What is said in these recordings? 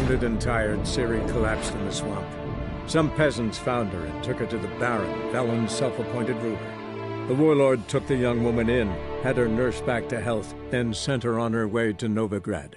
Wounded and tired, Ciri collapsed in the swamp. Some peasants found her and took her to the Baron, Velen's self-appointed ruler. The warlord took the young woman in, had her nursed back to health, then sent her on her way to Novigrad.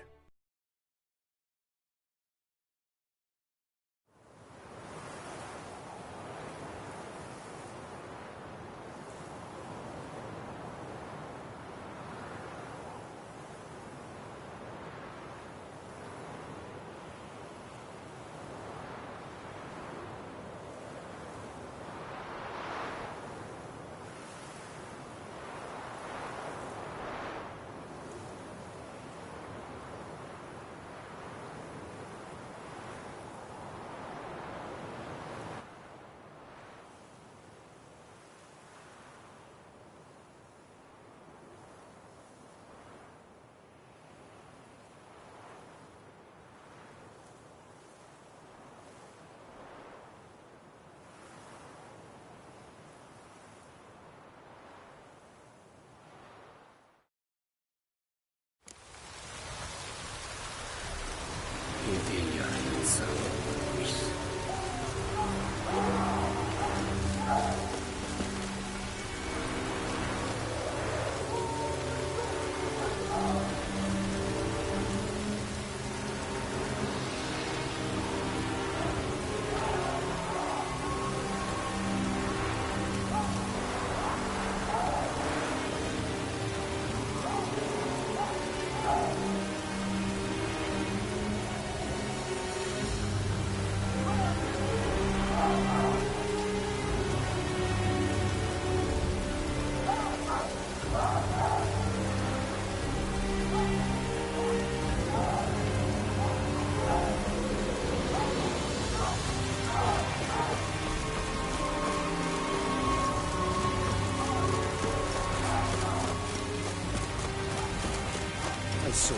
So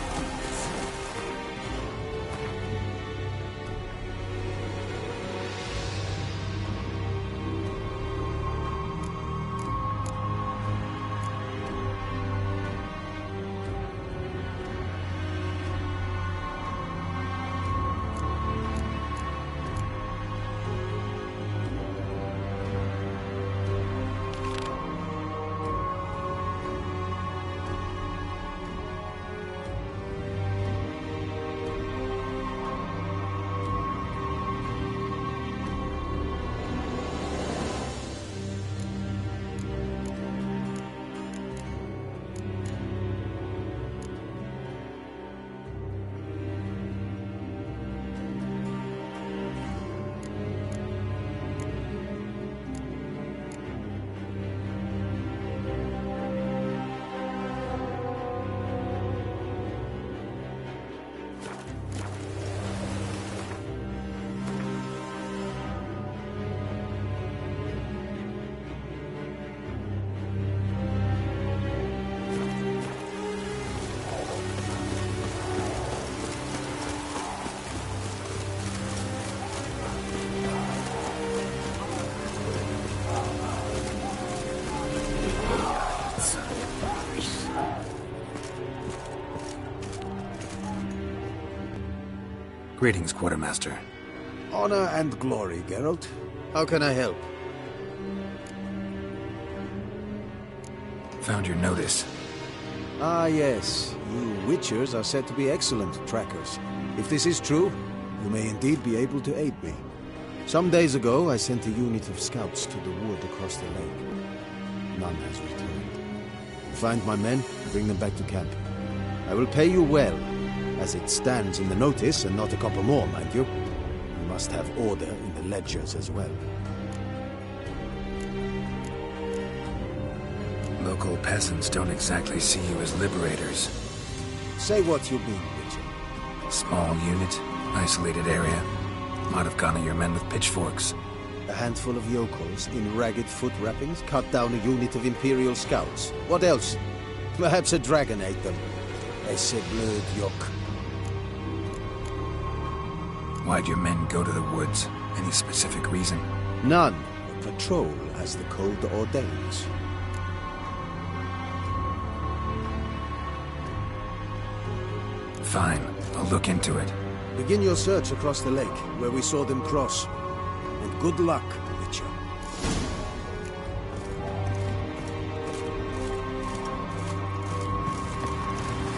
Greetings, Quartermaster. honor and glory, Geralt. How can I help? Found your notice. Ah, yes. You Witchers are said to be excellent trackers. If this is true, you may indeed be able to aid me. Some days ago, I sent a unit of scouts to the wood across the lake. None has returned. Find my men, bring them back to camp. I will pay you well, as it stands in the notice, and not a copper more, mind you. You must have order in the ledgers as well. Local peasants don't exactly see you as liberators. Say what you mean, Witcher. Small unit, isolated area. Might have gone at your men with pitchforks. A handful of yokels in ragged foot wrappings cut down a unit of Imperial scouts. What else? Perhaps a dragon ate them. Esse bleu yoke. Why'd your men go to the woods? Any specific reason? None. A patrol, as the code ordains. Fine, I'll look into it. Begin your search across the lake, where we saw them cross. And good luck, Witcher.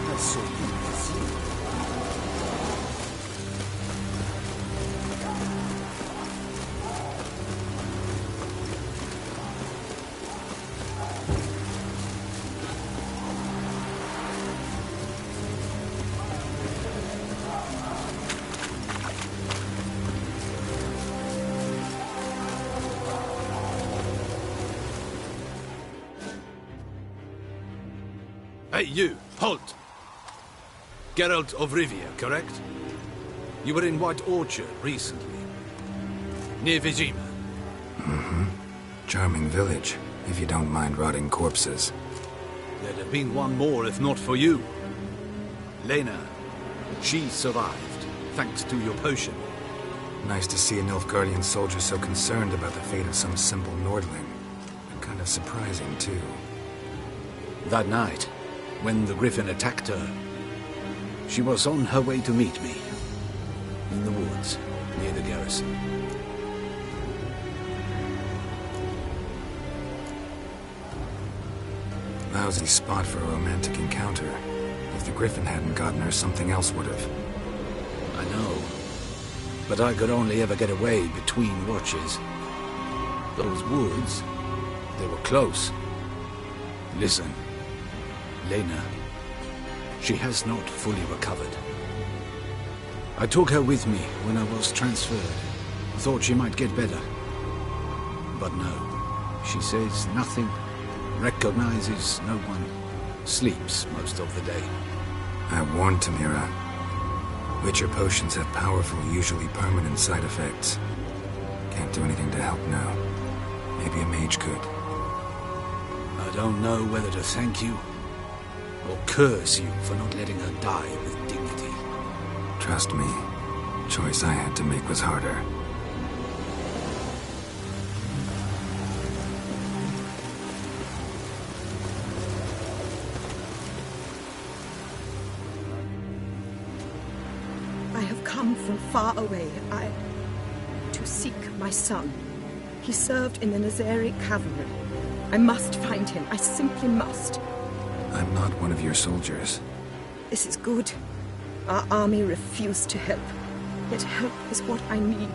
That's so good to see. Hey, you! Halt! Geralt of Rivia, correct? You were in White Orchard recently. Near Vizima. Mm-hmm. Charming village, if you don't mind rotting corpses. There'd have been one more if not for you. Lena. She survived, thanks to your potion. Nice to see a Nilfgaardian soldier so concerned about the fate of some simple Nordling. And kind of surprising, too. That night, when the Griffin attacked her, she was on her way to meet me. In the woods, near the garrison. Lousy spot for a romantic encounter. If the Griffin hadn't gotten her, something else would have. I know. But I could only ever get away between watches. Those woods, they were close. Listen. Lena, she has not fully recovered. I took her with me when I was transferred. Thought she might get better. But no, she says nothing, recognizes no one, sleeps most of the day. I warned Tamira. Witcher potions have powerful, usually permanent side effects. Can't do anything to help now. Maybe a mage could. I don't know whether to thank you or curse you for not letting her die with dignity. Trust me, choice I had to make was harder. I have come from far away. To seek my son. He served in the Nazari cavalry. I must find him. I simply must. I'm not one of your soldiers. This is good. Our army refused to help. Yet help is what I need.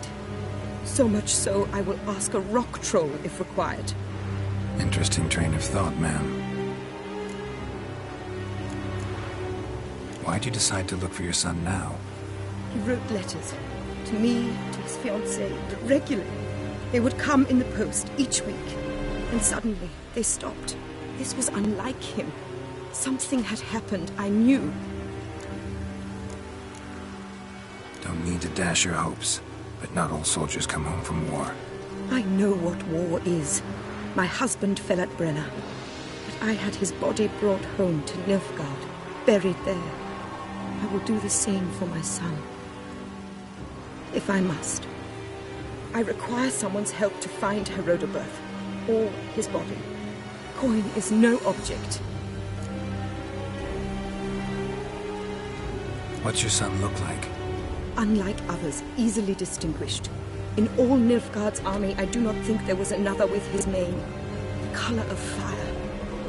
So much so, I will ask a rock troll if required. Interesting train of thought, ma'am. Why'd you decide to look for your son now? He wrote letters. To me, to his fiancée, regularly. They would come in the post each week. And suddenly, they stopped. This was unlike him. Something had happened, I knew. Don't mean to dash your hopes, but not all soldiers come home from war. I know what war is. My husband fell at Brenna, but I had his body brought home to Nilfgaard, buried there. I will do the same for my son. If I must. I require someone's help to find Herodoberth, or his body. Coin is no object. What's your son look like? Unlike others, easily distinguished. In all Nilfgaard's army, I do not think there was another with his mane. The color of fire.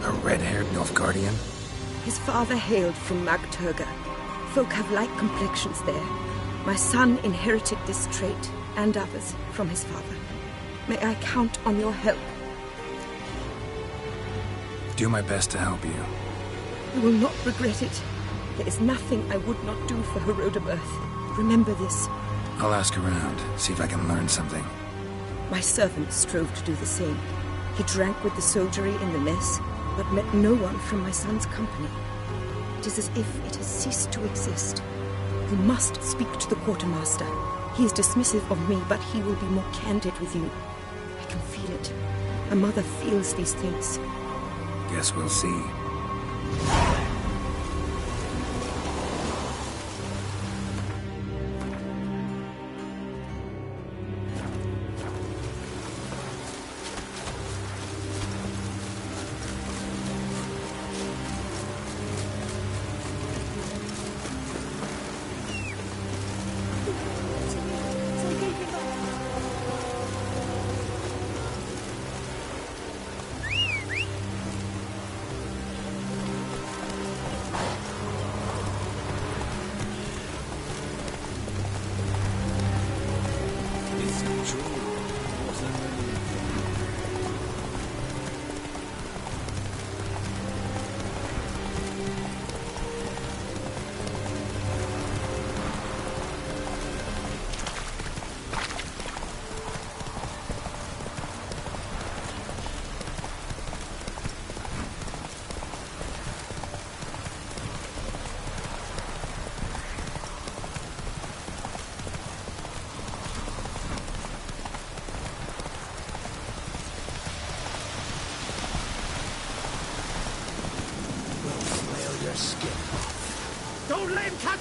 A red-haired Nilfgaardian? His father hailed from Magturga. Folk have light complexions there. My son inherited this trait, and others, from his father. May I count on your help? Do my best to help you. You will not regret it. There is nothing I would not do for Herodoberth. Remember this. I'll ask around, see if I can learn something. My servant strove to do the same. He drank with the soldiery in the mess, but met no one from my son's company. It is as if it has ceased to exist. You must speak to the quartermaster. He is dismissive of me, but he will be more candid with you. I can feel it. A mother feels these things. Guess we'll see.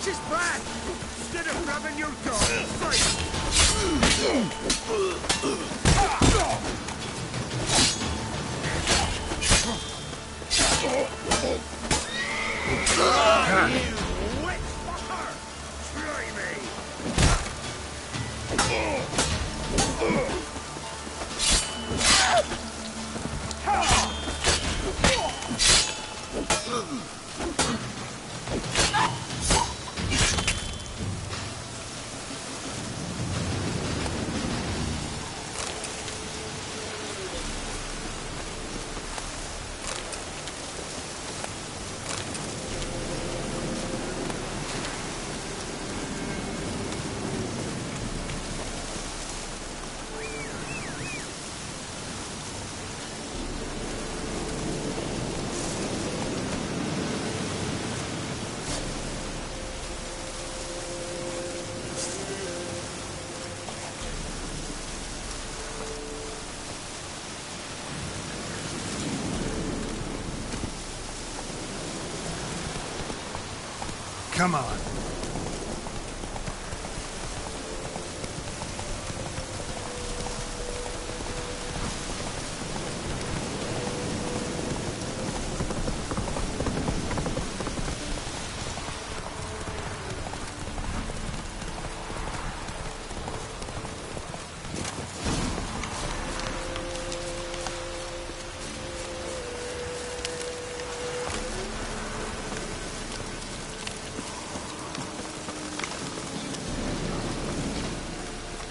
Watch his back! Instead of grabbing your dog, fight! You witch fucker! Try Come on.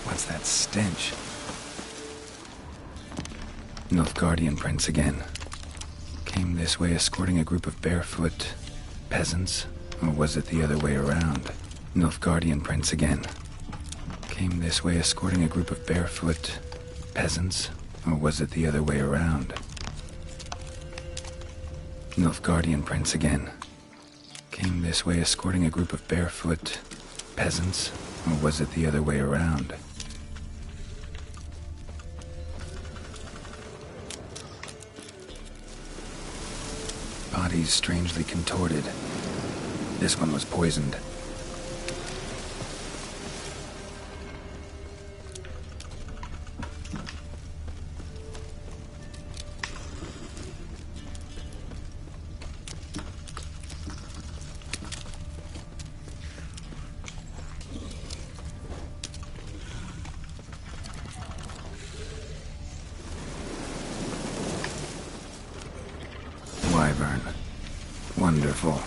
What's that stench? Nilfgaardian prince again. Came this way escorting a group of barefoot peasants, or was it the other way around? Nilfgaardian prince again. Came this way escorting a group of barefoot peasants, or was it the other way around? Nilfgaardian prince again. Came this way escorting a group of barefoot peasants, or was it the other way around? Bodies strangely contorted. This one was poisoned. Wyvern. Wonderful.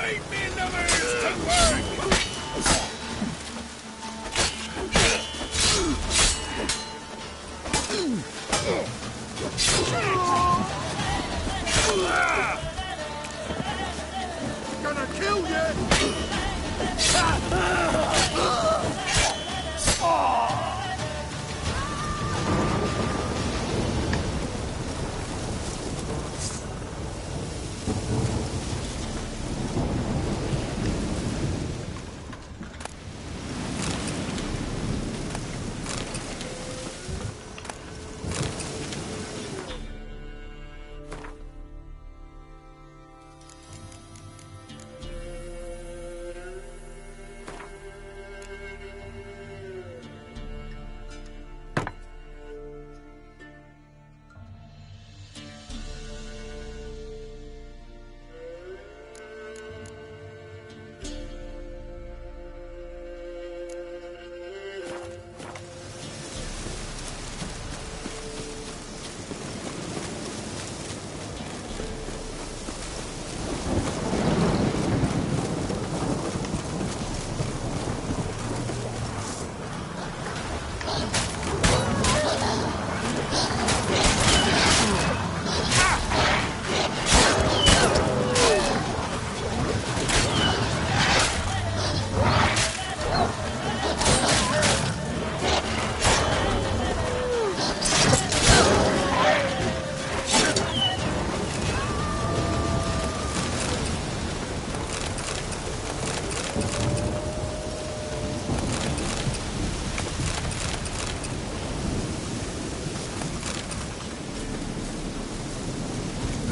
Leave me lovers to work! Gonna kill you!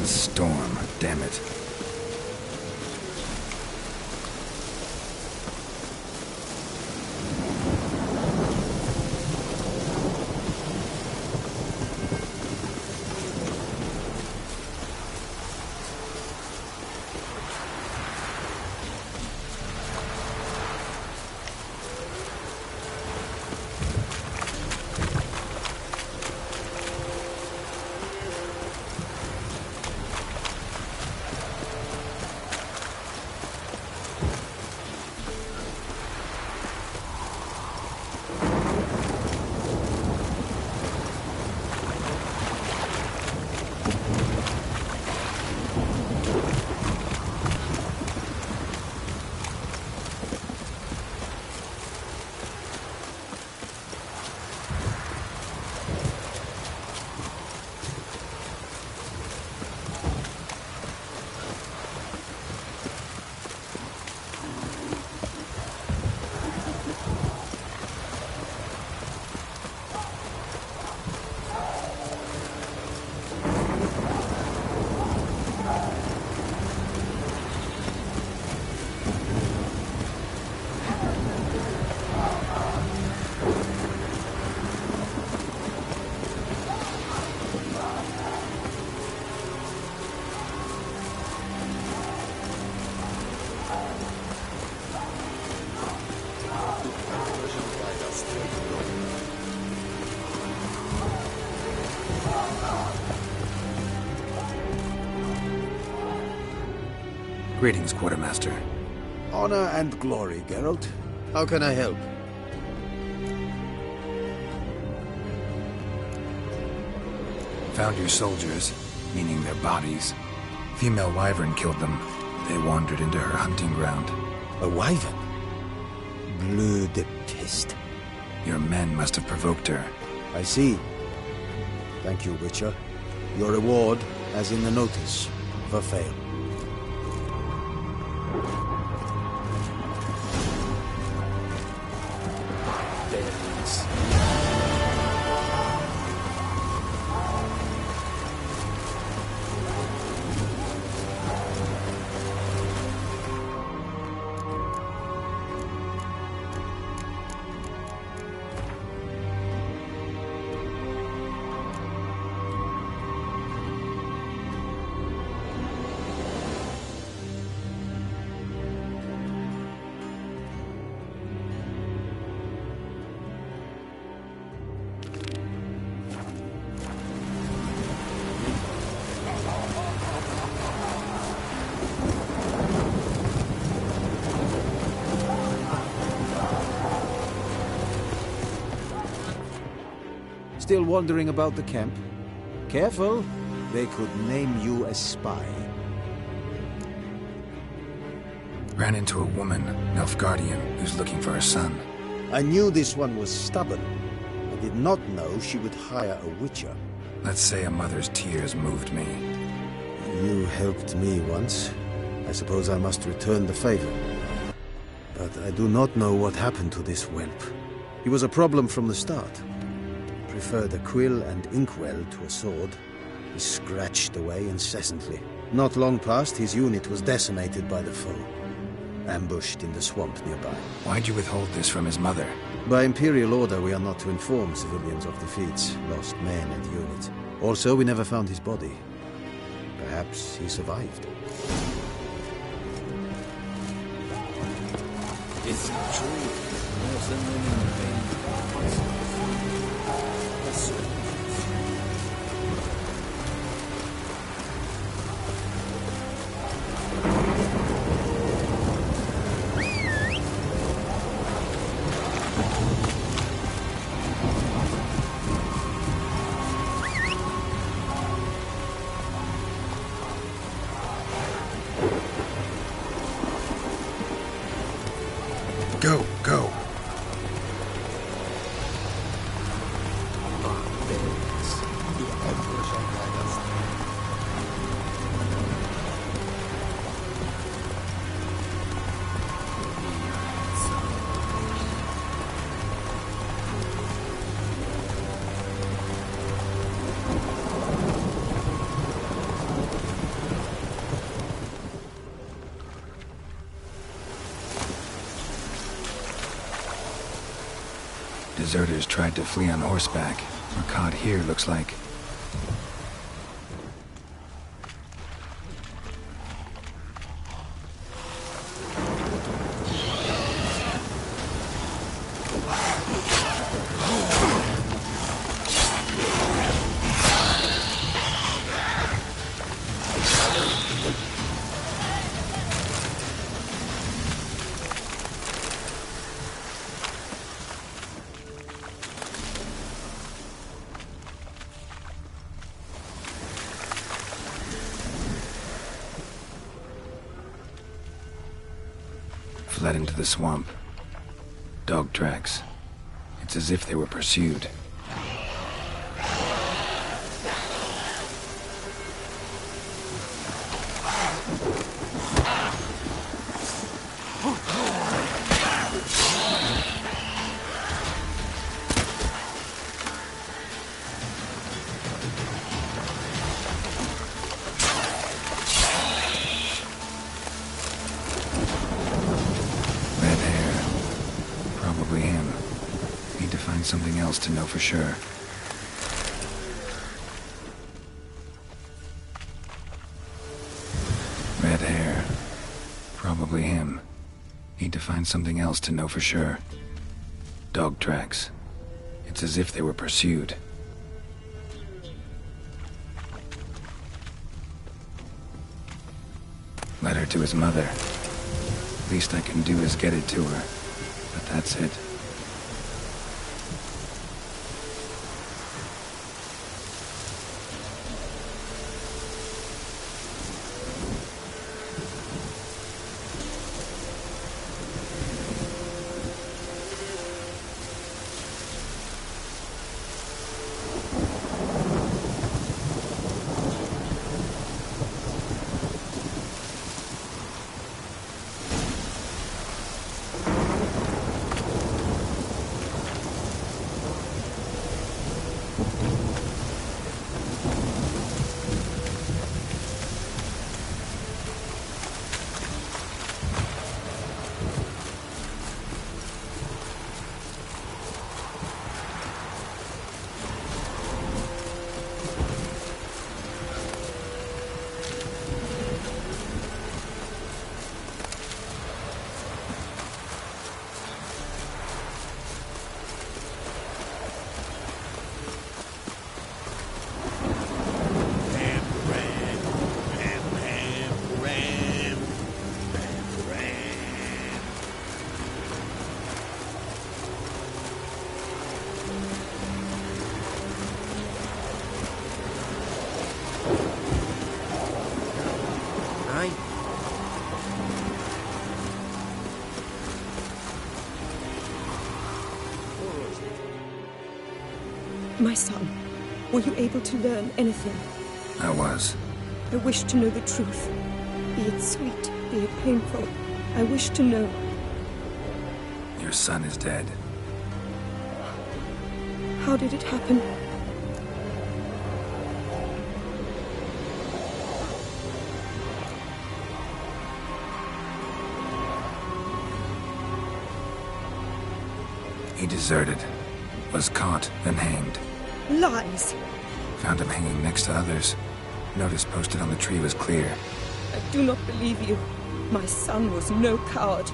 Storm, damn it. Greetings, Quartermaster. Honor and glory, Geralt. How can I help? Found your soldiers, meaning their bodies. Female wyvern killed them. They wandered into her hunting ground. A wyvern? Bleu de peste. Your men must have provoked her. I see. Thank you, Witcher. Your reward, as in the notice, for fail. Still wandering about the camp? Careful, they could name you a spy. Ran into a woman, Nilfgaardian, who's looking for her son. I knew this one was stubborn. I did not know she would hire a witcher. Let's say a mother's tears moved me. You helped me once. I suppose I must return the favor. But I do not know what happened to this whelp. He was a problem from the start. Preferred a quill and inkwell to a sword. He scratched away incessantly. Not long past, his unit was decimated by the foe. Ambushed in the swamp nearby. Why'd you withhold this from his mother? By Imperial order, we are not to inform civilians of defeats, lost men and units. Also, we never found his body. Perhaps he survived. It's true. There's a living thing. Go, go. Deserters tried to flee on horseback. Were caught here, looks like. Fled into the swamp. Dog tracks. It's as if they were pursued. Something else to know for sure. Red hair. Probably him. Need to find something else to know for sure. Dog tracks. It's as if they were pursued. Letter to his mother. Least I can do is get it to her. But that's it. My son, were you able to learn anything? I was. I wish to know the truth. Be it sweet, be it painful. I wish to know. Your son is dead. How did it happen? He deserted. Was caught, then hanged. Lies! Found him hanging next to others. Notice posted on the tree was clear. I do not believe you. My son was no coward.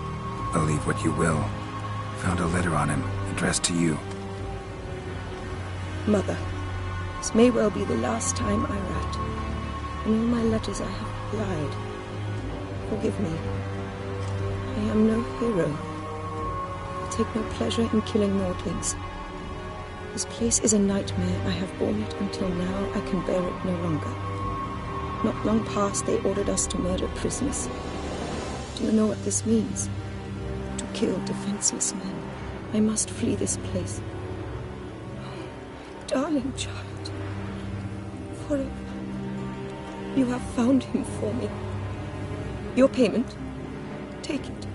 Believe what you will. Found a letter on him, addressed to you. Mother, this may well be the last time I write. In all my letters I have lied. Forgive me. I am no hero. I take no pleasure in killing Nordlings. This place is a nightmare. I have borne it until now. I can bear it no longer. Not long past, they ordered us to murder prisoners. Do you know what this means? To kill defenseless men. I must flee this place. Oh, darling child. Forever. You have found him for me. Your payment. Take it.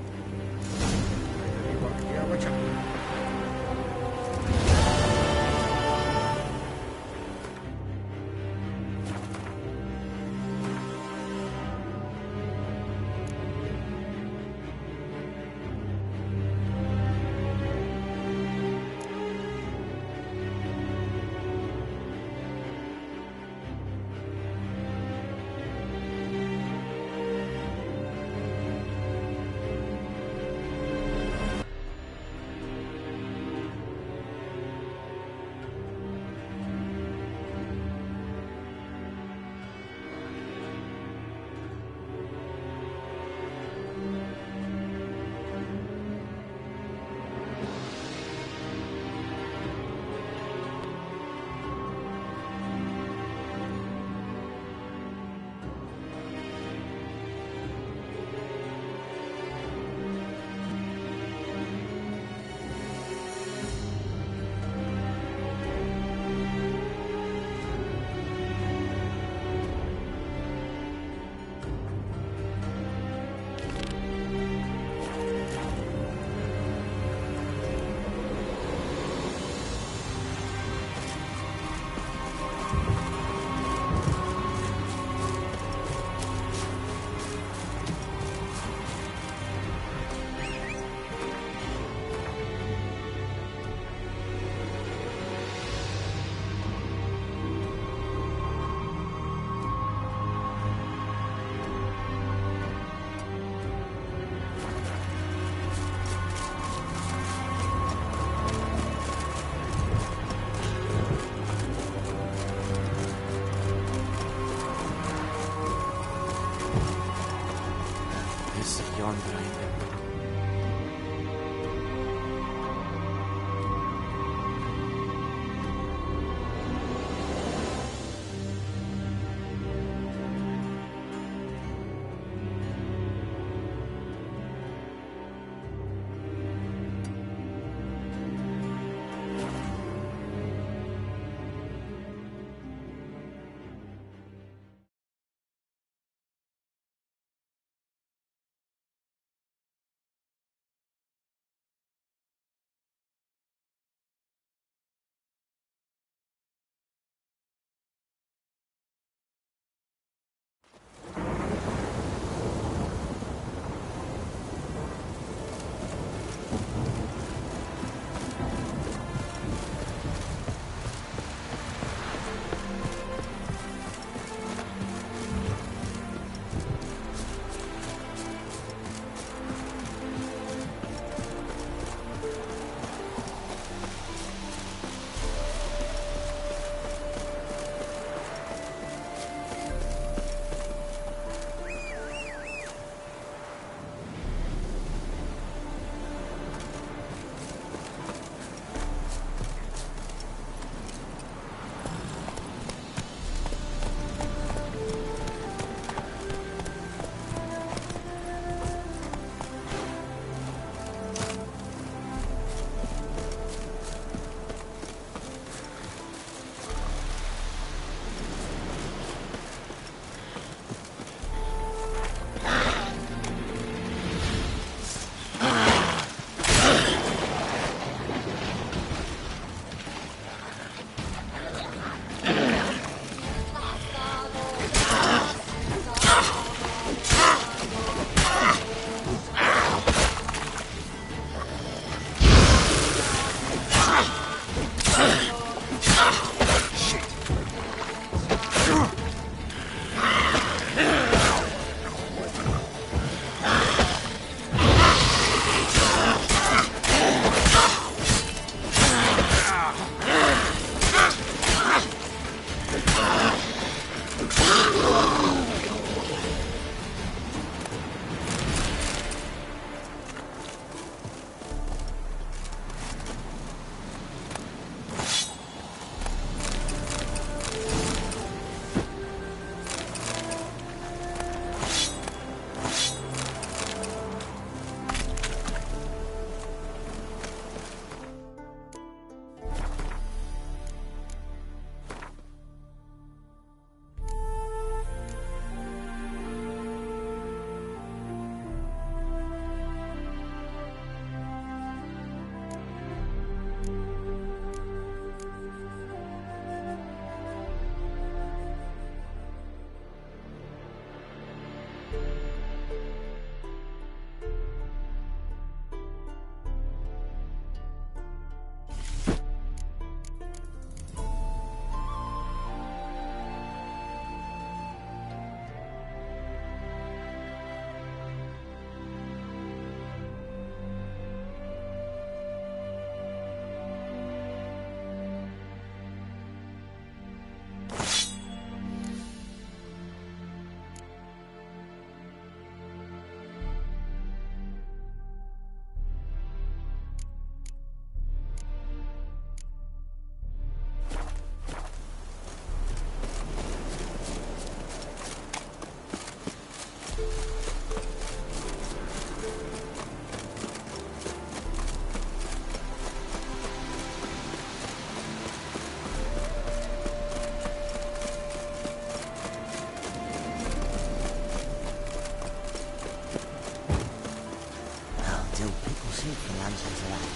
from Lancel's land.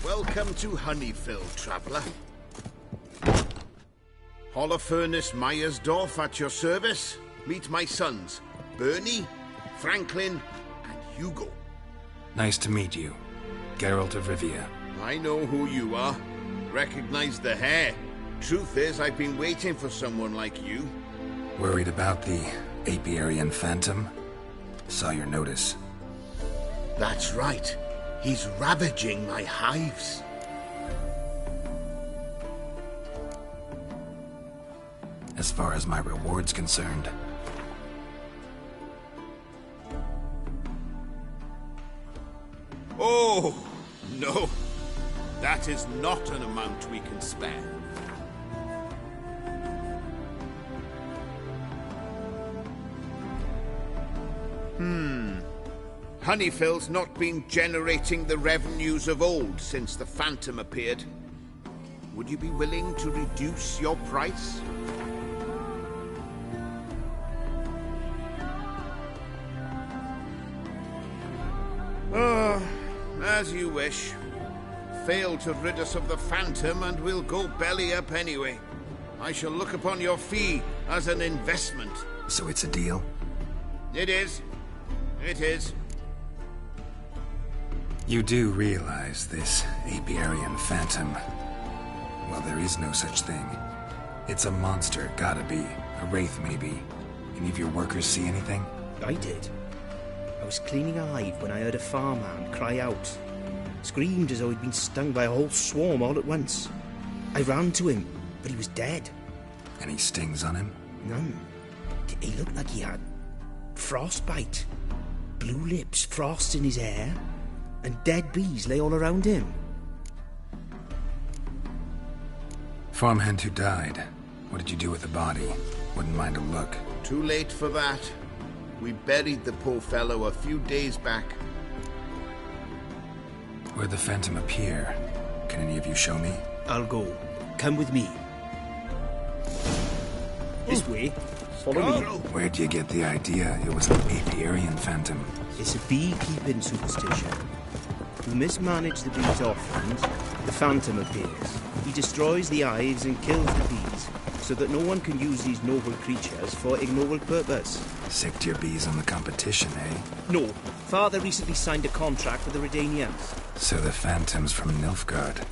Welcome to Honeyfield, traveller. Holofernes Myersdorf at your service. Meet my sons, Bernie, Franklin, and Hugo. Nice to meet you, Geralt of Rivia. I know who you are. Recognize the hair. Truth is, I've been waiting for someone like you. Worried about the Apiarian Phantom? Saw your notice. That's right. He's ravaging my hives. As far as my reward's concerned. Oh, no. That is not an amount we can spare. Honeyfield's not been generating the revenues of old since the Phantom appeared. Would you be willing to reduce your price? As you wish. Fail to rid us of the Phantom and we'll go belly up anyway. I shall look upon your fee as an investment. So it's a deal? It is. It is. You do realize this Apiarian Phantom. Well, there is no such thing. It's a monster, gotta be. A wraith, maybe. Any of your workers see anything? I did. I was cleaning a hive when I heard a farmhand cry out. Screamed as though he'd been stung by a whole swarm all at once. I ran to him, but he was dead. Any stings on him? None. He looked like he had frostbite. Blue lips, frost in his hair, and dead bees lay all around him. Farmhand who died. What did you do with the body? Wouldn't mind a look. Too late for that. We buried the poor fellow a few days back. Where'd the Phantom appear? Can any of you show me? I'll go. Come with me. This way. Follow me. Where'd you get the idea it was an Apiarian Phantom? It's a beekeeping superstition. We mismanage the bees often, the Phantom appears. He destroys the hives and kills the bees, so that no one can use these noble creatures for ignoble purpose. Sick to your bees on the competition, eh? No. Father recently signed a contract with the Redanians. So the Phantom's from Nilfgaard.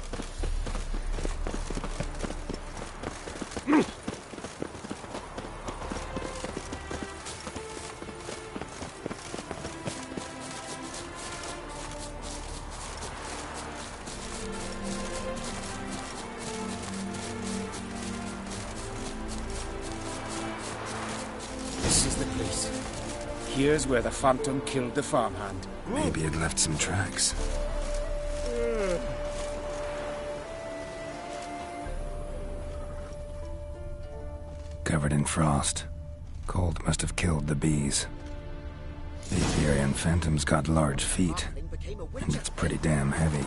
This is the place. Here's where the Phantom killed the farmhand. Maybe it left some tracks. Covered in frost. Cold must have killed the bees. The Apiarian Phantom's got large feet, and it's pretty damn heavy.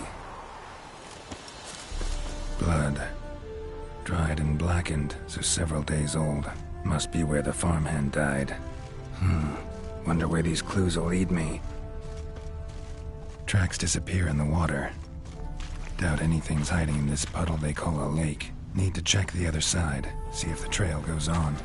Blood. Dried and blackened, so several days old. Must be where the farmhand died. Wonder where these clues will lead me. Tracks disappear in the water. Doubt anything's hiding in this puddle they call a lake. Need to check the other side, see if the trail goes on.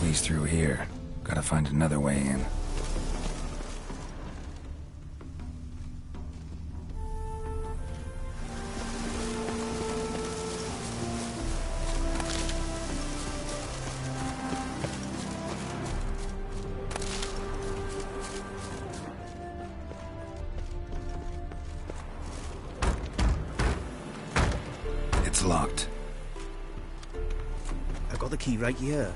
squeeze through here. Gotta find another way in. It's locked. I got the key right here.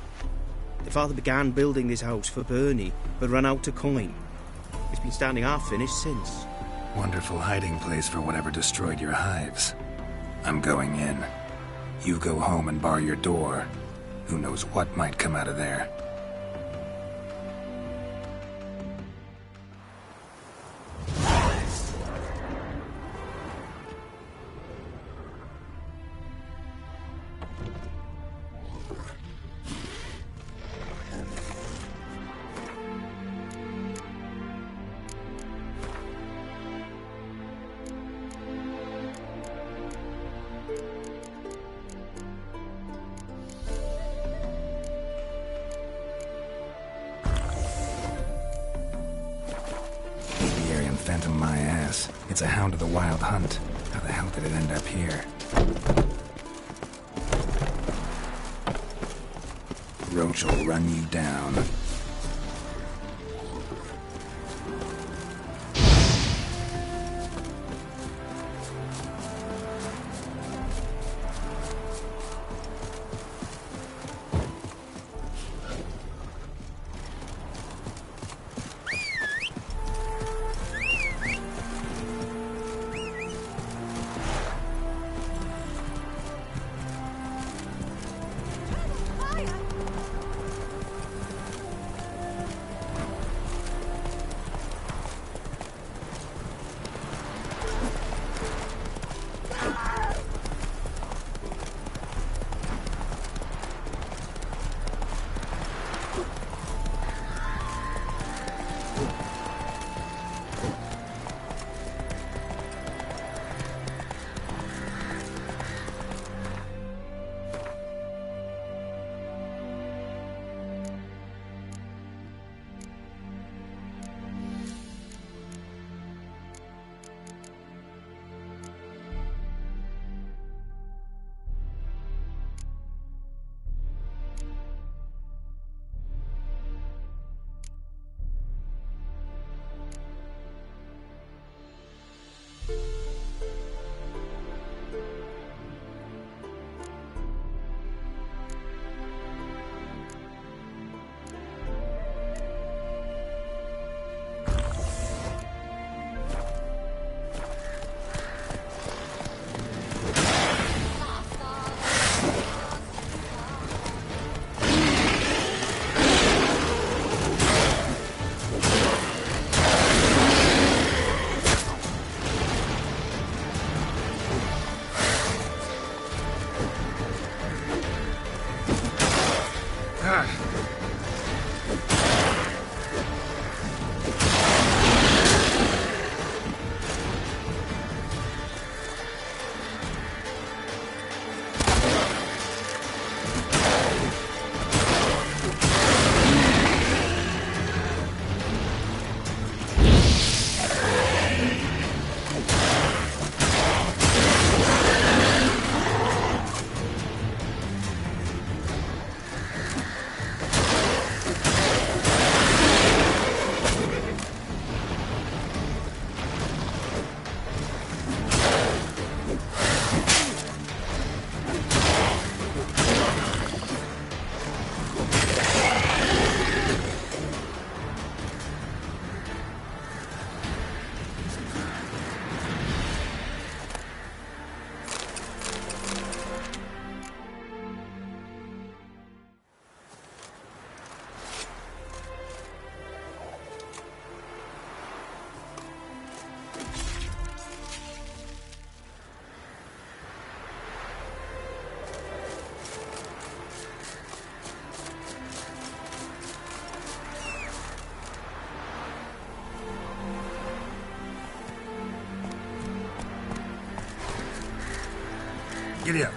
The father began building this house for Bernie, but ran out of coin. It's been standing half finished since. Wonderful hiding place for whatever destroyed your hives. I'm going in. You go home and bar your door. Who knows what might come out of there. Phantom my ass. It's a hound of the Wild Hunt. How the hell did it end up here? Roach will run you down. Giddy up.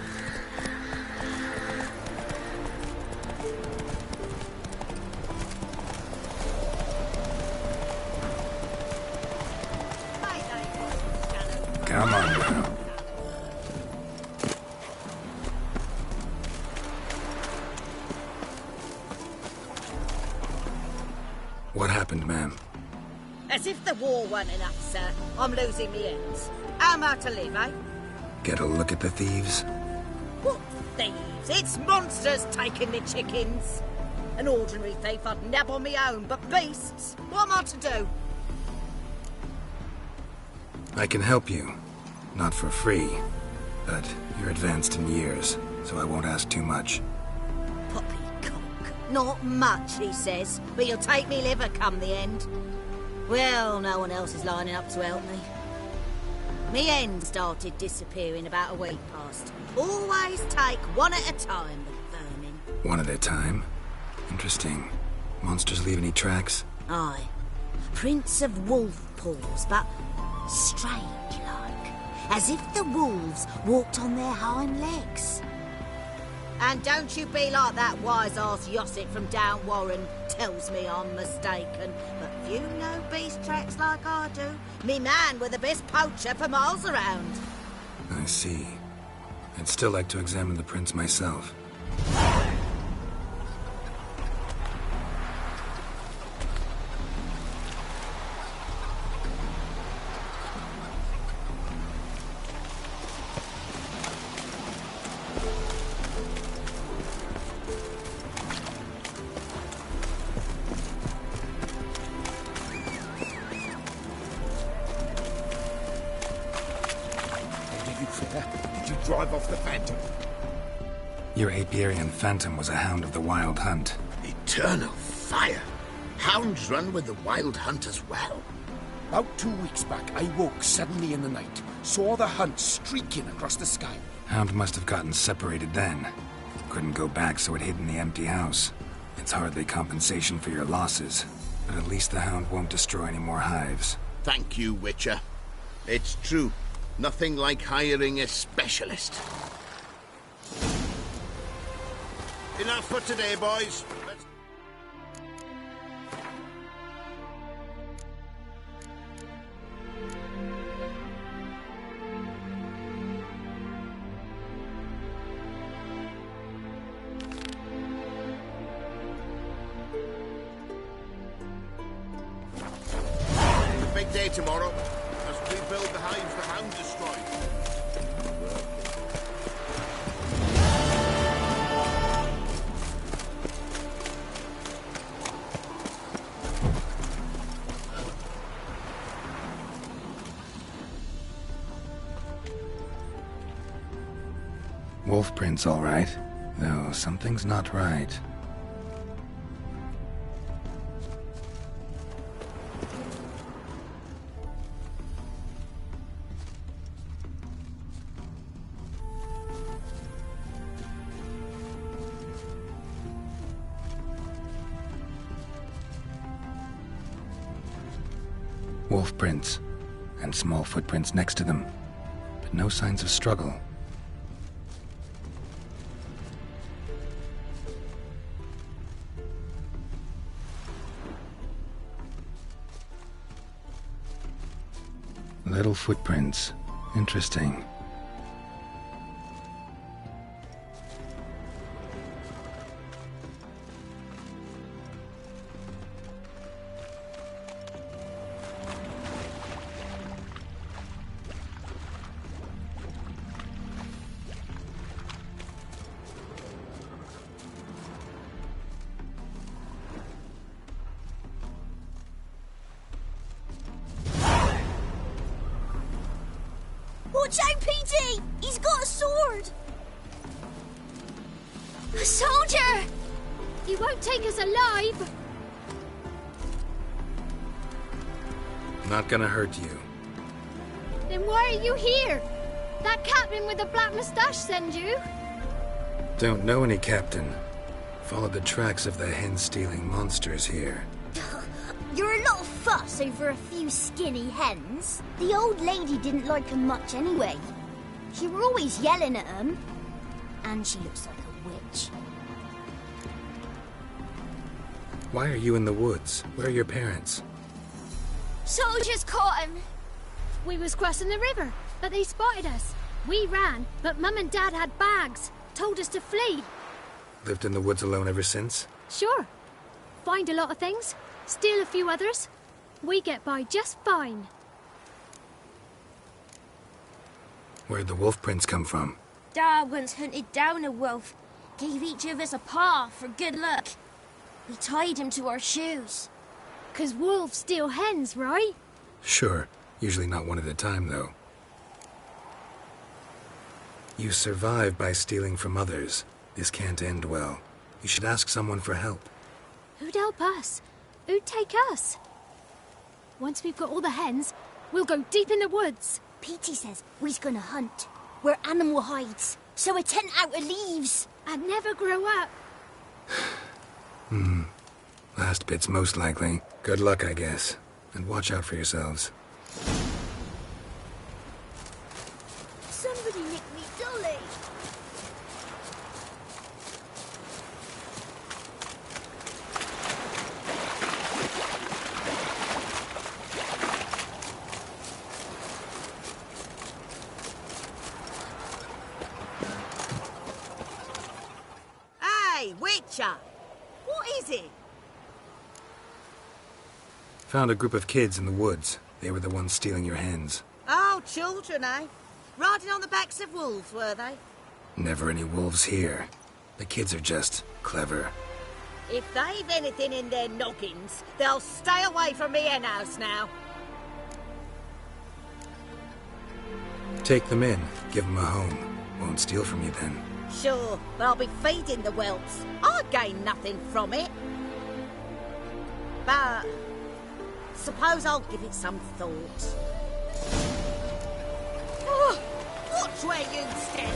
What happened, ma'am? As if the war weren't enough, sir. I'm losing me ends. How am I to live, eh? Get a look at the thieves? What thieves? It's monsters taking me chickens. An ordinary thief I'd nab on me own, but beasts? What am I to do? I can help you. Not for free. But you're advanced in years, so I won't ask too much. Poppycock. Not much, he says, but you'll take me liver come the end. Well, no one else is lining up to help me. Me hen started disappearing about a week past. Always take one at a time, the vermin. One at a time? Interesting. Monsters leave any tracks? Aye. Prints of wolf paws, but strange-like. As if the wolves walked on their hind legs. And don't you be like that wise-ass Yosset from down Warren tells me I'm mistaken. But few know beast tracks like I do. Me man were the best poacher for miles around. I see. I'd still like to examine the prints myself. Did you drive off the Phantom? Your Apiarian Phantom was a hound of the Wild Hunt. Eternal fire! Hounds run with the Wild Hunt as well. About 2 weeks back, I woke suddenly in the night. Saw the hunt streaking across the sky. Hound must have gotten separated then. Couldn't go back, so it hid in the empty house. It's hardly compensation for your losses, but at least the hound won't destroy any more hives. Thank you, Witcher. It's true. Nothing like hiring a specialist. Enough for today, boys. Let's... It's a big day tomorrow. As we build the hives the hound destroyed. Wolf prints, all right. Though something's not right. Wolf prints, and small footprints next to them, but no signs of struggle. Little footprints. Interesting. Watch out, PD! He's got a sword! A soldier! He won't take us alive! Not gonna hurt you. Then why are you here? That captain with the black moustache send you? Don't know any captain. Followed the tracks of the hen-stealing monsters here. You're a lot of fuss over a few skinny hens. The old lady didn't like them much anyway. She were always yelling at them. And she looks like a witch. Why are you in the woods? Where are your parents? Soldiers caught him. We was crossing the river, but they spotted us. We ran, but Mum and Dad had bags. Told us to flee. Lived in the woods alone ever since? Sure. Find a lot of things. Steal a few others. We get by just fine. Where'd the wolf prints come from? Dad once hunted down a wolf. Gave each of us a paw for good luck. We tied him to our shoes. 'Cause wolves steal hens, right? Sure. Usually not one at a time, though. You survive by stealing from others. This can't end well. You should ask someone for help. Who'd help us? Who'd take us? Once we've got all the hens, we'll go deep in the woods. Petey says we's gonna hunt. We're animal hides, so a tent out of leaves. And never grow up. Last bit's most likely. Good luck, I guess. And watch out for yourselves. Somebody nicked me dolly. Hey, Witcher! What is it? Found a group of kids in the woods. They were the ones stealing your hens. Oh, children, eh? Riding on the backs of wolves, were they? Never any wolves here. The kids are just clever. If they've anything in their noggins, they'll stay away from me hen house now. Take them in. Give them a home. Won't steal from you then. Sure, but I'll be feeding the whelps. I gain nothing from it. But suppose I'll give it some thought. Oh, watch where you step.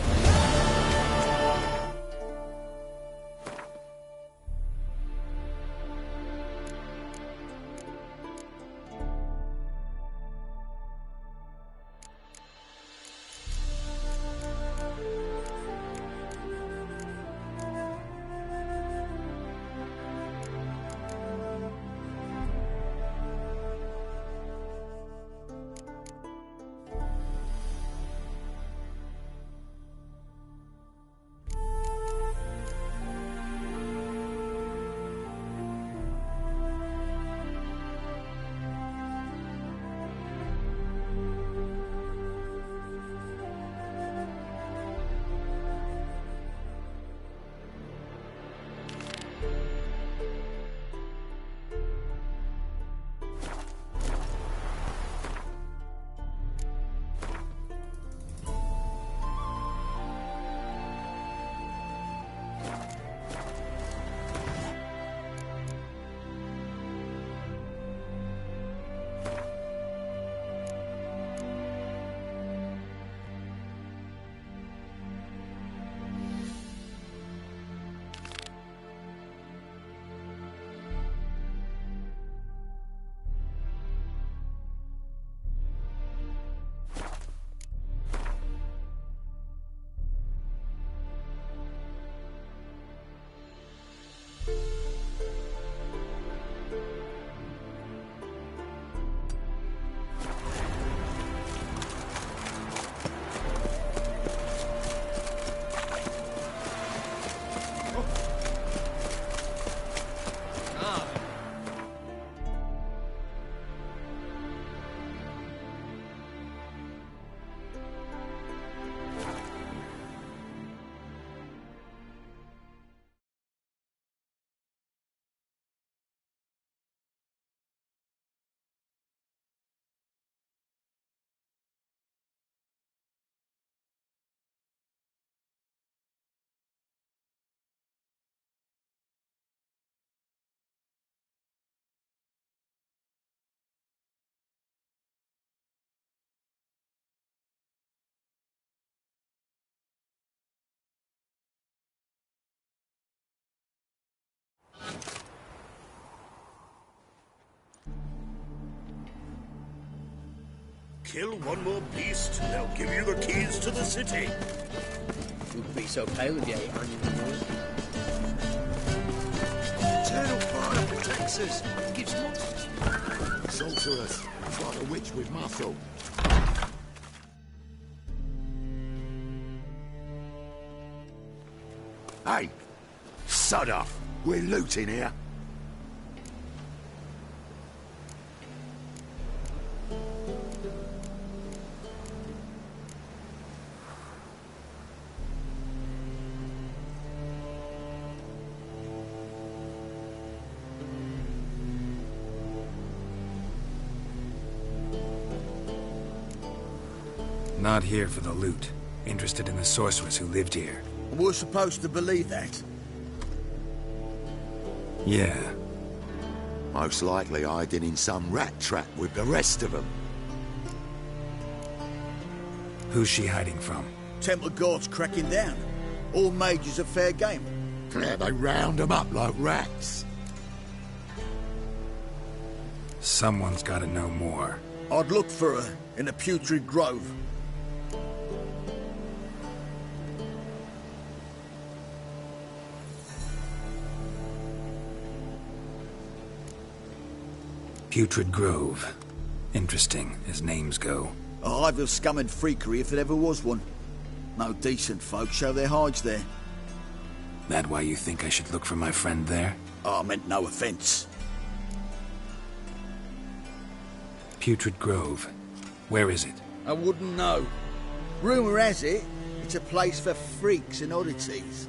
Kill one more beast, they'll give you the keys to the city. Wouldn't be so pale if you ate onion boys. Eternal fire protects us. Gives monsters. Sorceress, try a witch with muscle. Hey, sod off. We're looting here. Not here for the loot. Interested in the sorceress who lived here. We're supposed to believe that. Yeah. Most likely hiding in some rat trap with the rest of them. Who's she hiding from? Temple Guard's cracking down. All mages are fair game. Yeah, they round them up like rats. Someone's gotta know more. I'd look for her in the Putrid Grove. Putrid Grove. Interesting, as names go. A hive of scum and freakery if there ever was one. No decent folk show their hides there. That why you think I should look for my friend there? I meant no offense. Putrid Grove. Where is it? I wouldn't know. Rumour has it, it's a place for freaks and oddities.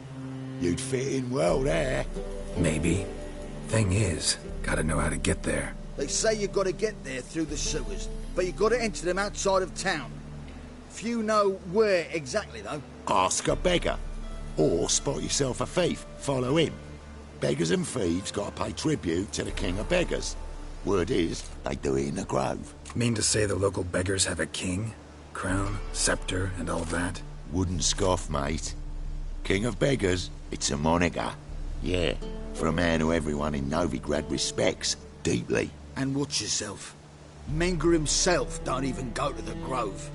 You'd fit in well there. Maybe. Thing is, gotta know how to get there. They say you've got to get there through the sewers, but you've got to enter them outside of town. Few know where exactly, though. Ask a beggar. Or spot yourself a thief. Follow him. Beggars and thieves got to pay tribute to the king of beggars. Word is, they do it in the grove. Mean to say the local beggars have a king? Crown, scepter, and all that? Wouldn't scoff, mate. King of beggars, it's a moniker. Yeah, for a man who everyone in Novigrad respects deeply. And watch yourself. Menger himself don't even go to the grove.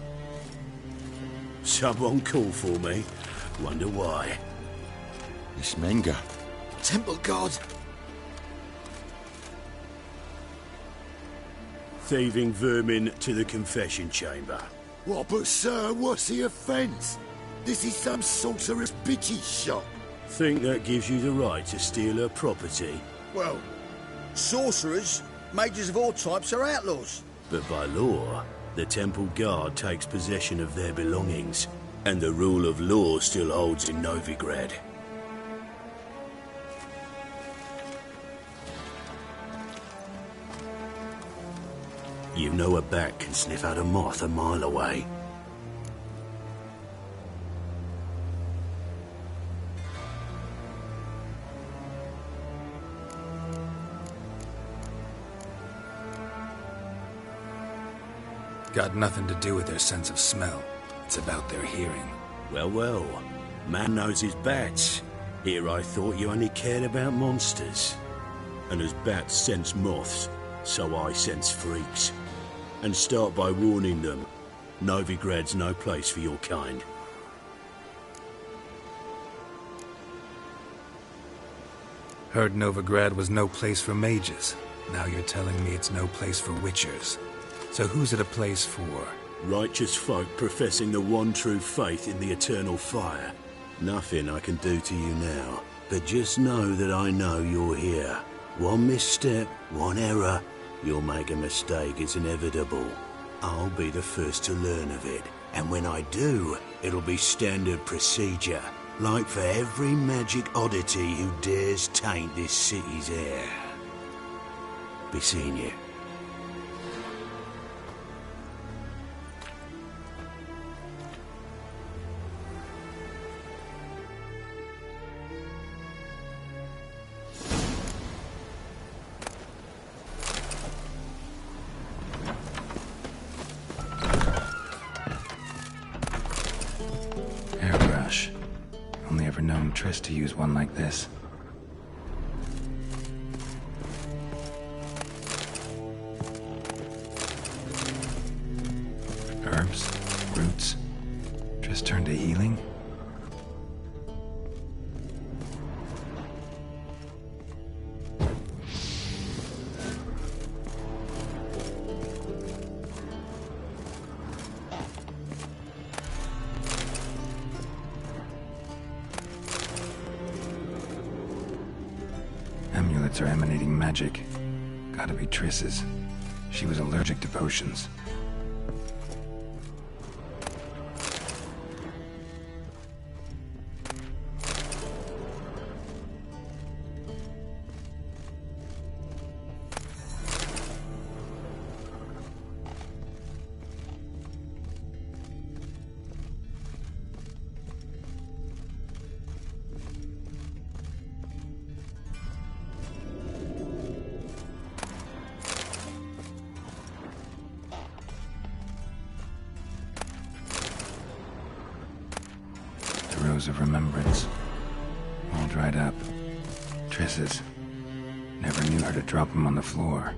Someone called for me. Wonder why. It's Menger. Temple Guard. Thieving vermin to the confession chamber. What, but sir, what's the offence? This is some sorcerer's bitch's shop. Think that gives you the right to steal her property? Well, sorcerers, mages of all types are outlaws. But by law, the Temple Guard takes possession of their belongings, and the rule of law still holds in Novigrad. You know a bat can sniff out a moth a mile away. Got nothing to do with their sense of smell. It's about their hearing. Well, well. Man knows his bats. Here I thought you only cared about monsters. And as bats sense moths, so I sense freaks. And start by warning them. Novigrad's no place for your kind. Heard Novigrad was no place for mages. Now you're telling me it's no place for witchers. So who's it a place for? Righteous folk professing the one true faith in the eternal fire. Nothing I can do to you now, but just know that I know you're here. One misstep, one error, you'll make a mistake, it's inevitable. I'll be the first to learn of it, and when I do, it'll be standard procedure, like for every magic oddity who dares taint this city's air. Be seeing you. Only ever known Triss to use one like this. Herbs, roots. Triss turned to healing? Amulets are emanating magic. Gotta be Triss's. She was allergic to potions. clothes of remembrance. All dried up. Triss's. Never knew her to drop them on the floor.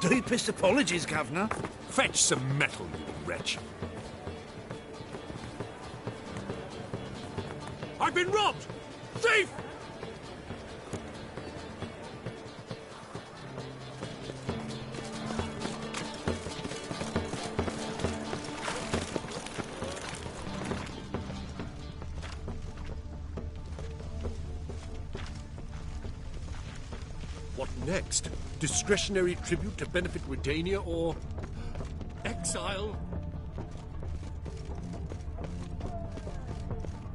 Deepest apologies, Governor. Fetch some metal, you wretch. I've been robbed! Thief! What next? Discretionary tribute to benefit Redania or exile?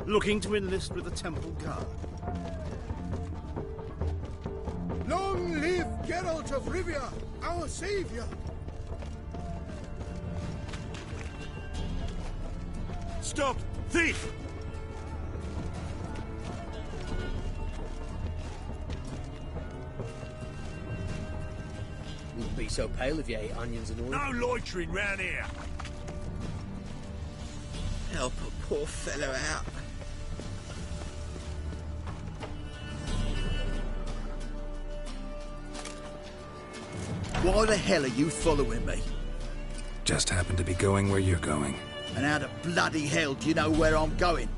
Looking to enlist with the Temple Guard. Long live Geralt of Rivia, our savior! Stop! Thief! Wouldn't be so pale if you ate onions and oil. No loitering round here! Help a poor fellow out. Why the hell are you following me? Just happened to be going where you're going. And how the bloody hell do you know where I'm going?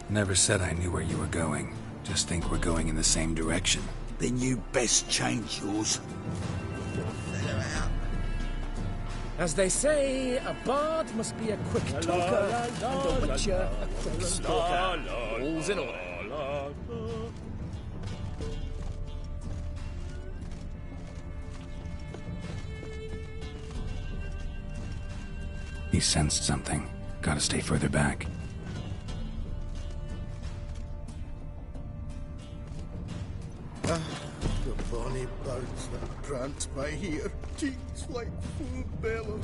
Never said I knew where you were going. Just think we're going in the same direction. Then you best change yours. Fellow out. As they say, a bard must be a quick talker, and a witcher a quick stalker. All's in order. He sensed something. Gotta stay further back. The bonny birds that prance by here, cheeks like full bellows.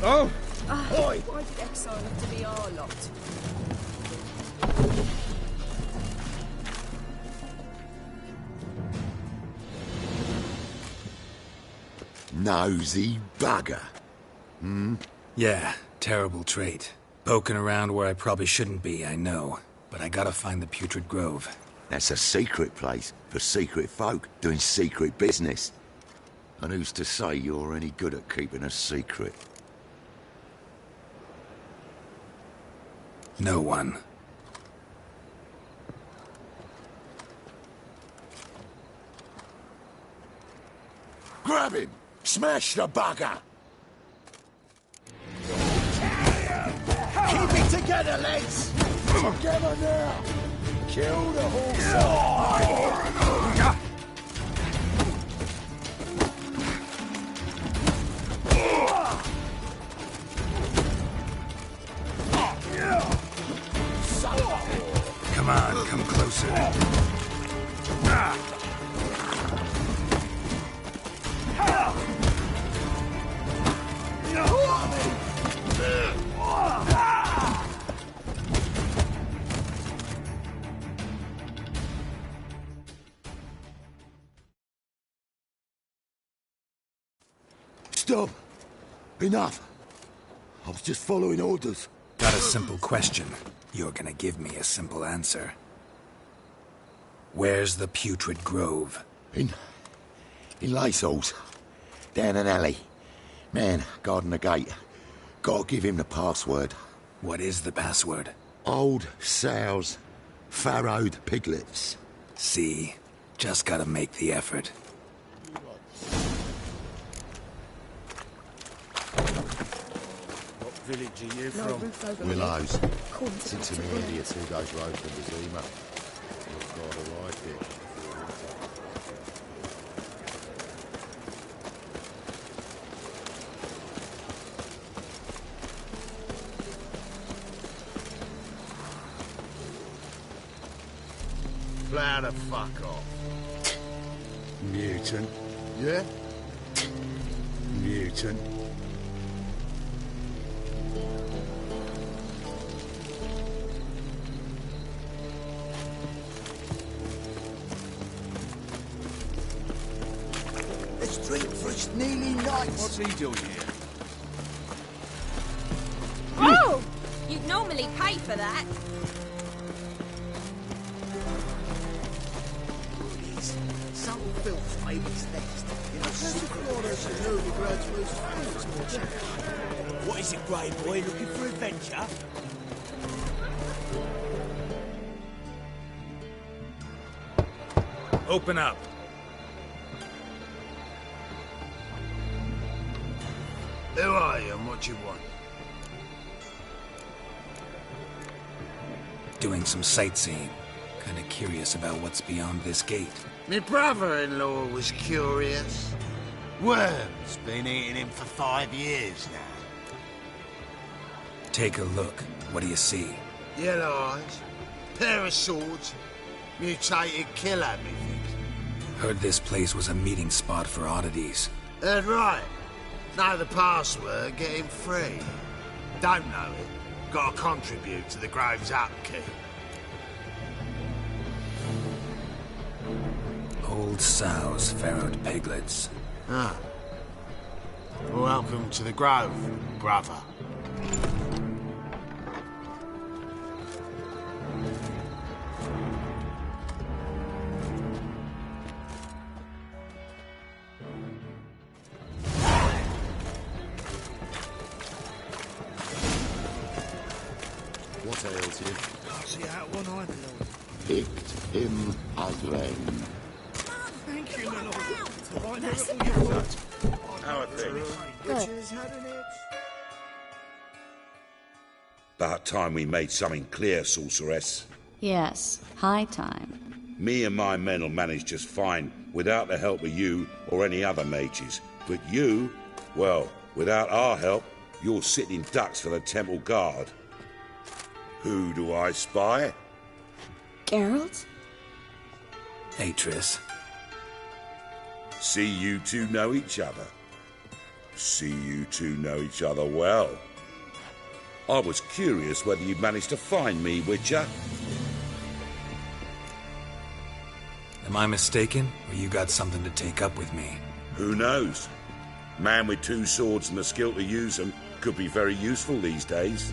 Oh! Oi! Why did exile have to be our lot? Nosy bugger. Hmm? Yeah, terrible trait. Poking around where I probably shouldn't be, I know. But I gotta find the Putrid Grove. That's a secret place for secret folk doing secret business. And who's to say you're any good at keeping a secret? No one. Grab him! Smash the bugger! Keep it together, lads! Together now! Kill the horse! Stop! Enough! I was just following orders. Got a simple question. You're gonna give me a simple answer. Where's the Putrid Grove? In Lacehalls. Down an alley. Man, guarding the gate. Gotta give him the password. What is the password? Old sows. Farrowed piglets. See? Just gotta make the effort. What village are you from? Willows. Since immediately a 2 days road from the Zima. You've got to like it. Plow the fuck off. Mutant. Yeah? Mutant. Let's drink for it's nearly night. What's he doing here? Oh! You'd normally pay for that. Some filth made its nest in a secret place of Novigrad's most famous watcher. What is it, Grey Boy? Looking for adventure? Open up. Who are you and what you want? Doing some sightseeing. Kinda curious about what's beyond this gate. My brother-in-law was curious. Worm's been eating him for 5 years now. Take a look. What do you see? Yellow eyes, pair of swords, mutated killer, methinks. Heard this place was a meeting spot for oddities. Heard right. Know the password, get him free. Don't know it, gotta contribute to the Grove's upkeep. Old sows, farrowed piglets. Ah. Welcome to the Grove, brother. What ails you? Can't see out one eye, my lord. Picked him again. Thank you, my lord. I know all your words. How are things? Good. About time we made something clear, sorceress. Yes, high time. Me and my men will manage just fine without the help of you or any other mages. But you, well, without our help, you're sitting ducks for the temple guard. Who do I spy? Geralt? Atris. See you two know each other. See you two know each other well. I was curious whether you'd managed to find me, Witcher. Am I mistaken, or you got something to take up with me? Who knows? Man with 2 swords and the skill to use them could be very useful these days.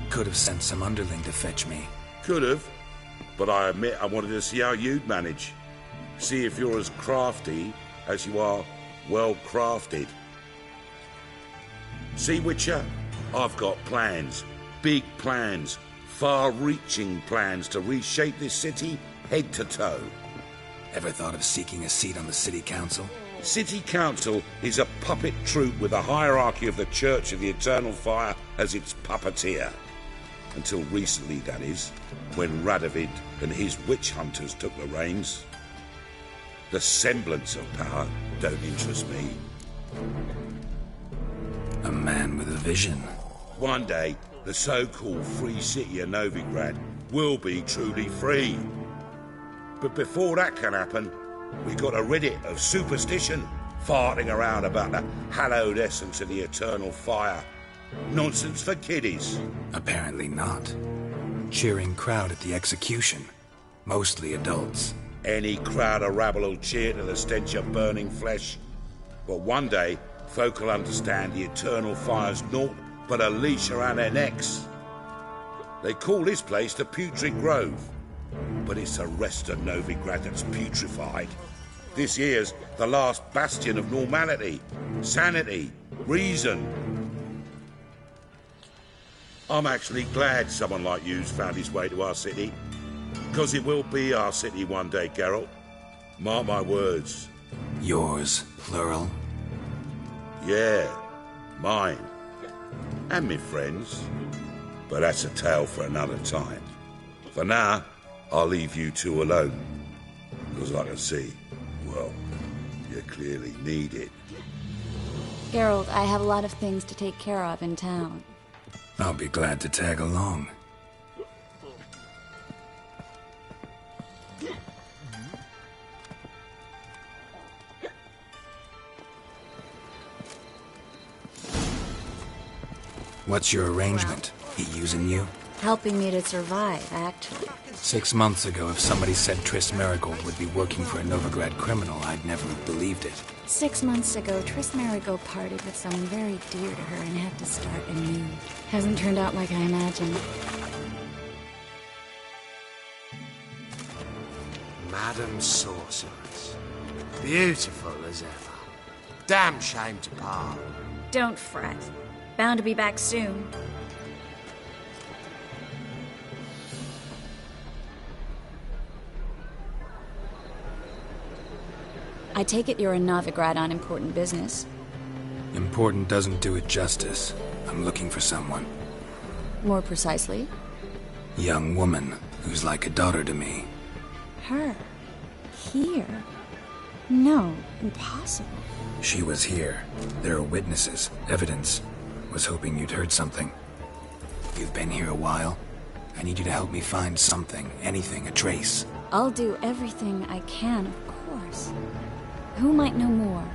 Could have sent some underling to fetch me. Could have, but I admit I wanted to see how you'd manage. See if you're as crafty as you are well-crafted. See, Witcher? I've got plans. Big plans. Far-reaching plans to reshape this city head to toe. Ever thought of seeking a seat on the city council? City council is a puppet troupe with a hierarchy of the Church of the Eternal Fire as its puppeteer. Until recently, that is, when Radovid and his witch hunters took the reins. The semblance of power don't interest me. A man with a vision. One day, the so-called free city of Novigrad will be truly free. But before that can happen, we got to rid it of superstition, farting around about the hallowed essence of the eternal fire. Nonsense for kiddies. Apparently not. Cheering crowd at the execution. Mostly adults. Any crowd of rabble will cheer to the stench of burning flesh. But one day, folk will understand the eternal fire's naught but a leash around their necks. They call this place the Putrid Grove, but it's the rest of Novigrad that's putrefied. This here's the last bastion of normality, sanity, reason. I'm actually glad someone like you's found his way to our city, because it will be our city one day, Geralt. Mark my words. Yours, plural? Yeah, mine. And me friends. But that's a tale for another time. For now, I'll leave you two alone. Because I can see, well, you clearly need it. Geralt, I have a lot of things to take care of in town. I'll be glad to tag along. What's your arrangement? He using you? Helping me to survive, actually. 6 months ago, if somebody said Triss Merigold would be working for a Novigrad criminal, I'd never have believed it. 6 months ago, Triss Merigold partied with someone very dear to her and had to start anew. Hasn't turned out like I imagined. Madam Sorceress. Beautiful as ever. Damn shame to part. Don't fret. Bound to be back soon. I take it you're in Novigrad on important business. Important doesn't do it justice. I'm looking for someone. More precisely? Young woman who's like a daughter to me. Her? Here? No, impossible. She was here. There are witnesses, evidence. Was hoping you'd heard something. You've been here a while. I need you to help me find something, anything, a trace. I'll do everything I can, of course. Who might know more?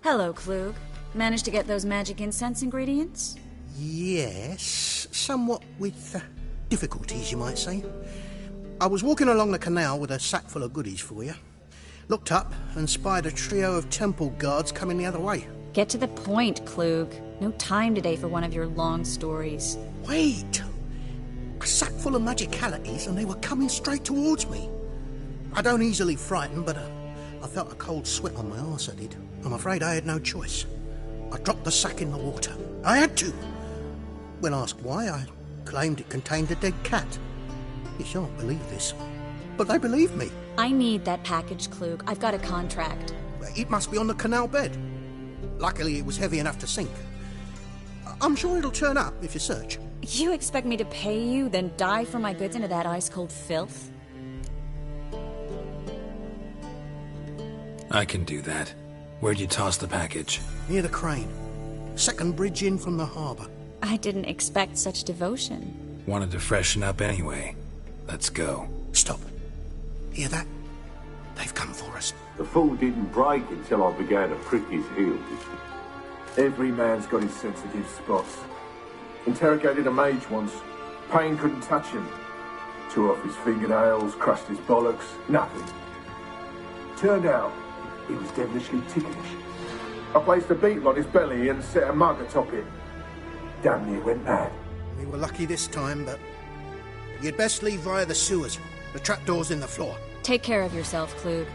Hello, Klug. Managed to get those magic incense ingredients? Yes, somewhat with difficulties, you might say. I was walking along the canal with a sack full of goodies for you. Looked up and spied a trio of temple guards coming the other way. Get to the point, Klug. No time today for one of your long stories. Wait! A sack full of magicalities and they were coming straight towards me. I don't easily frighten, but I felt a cold sweat on my arse, I did. I'm afraid I had no choice. I dropped the sack in the water. I had to. When asked why, I claimed it contained a dead cat. You shan't believe this, but they believed me. I need that package, Klug. I've got a contract. It must be on the canal bed. Luckily, it was heavy enough to sink. I'm sure it'll turn up if you search. You expect me to pay you, then dive for my goods into that ice-cold filth? I can do that. Where'd you toss the package? Near the crane. Second bridge in from the harbour. I didn't expect such devotion. Wanted to freshen up anyway. Let's go. Stop. Hear that? They've come for us. The fall didn't break until I began to prick his heels. Every man's got his sensitive spots. Interrogated a mage once. Pain couldn't touch him. Tore off his fingernails, crushed his bollocks, nothing. Turned out, he was devilishly ticklish. I placed a beetle on his belly and set a mug atop it. Damn near went mad. We were lucky this time, but you'd best leave via the sewers. The trapdoor's in the floor. Take care of yourself, Klug.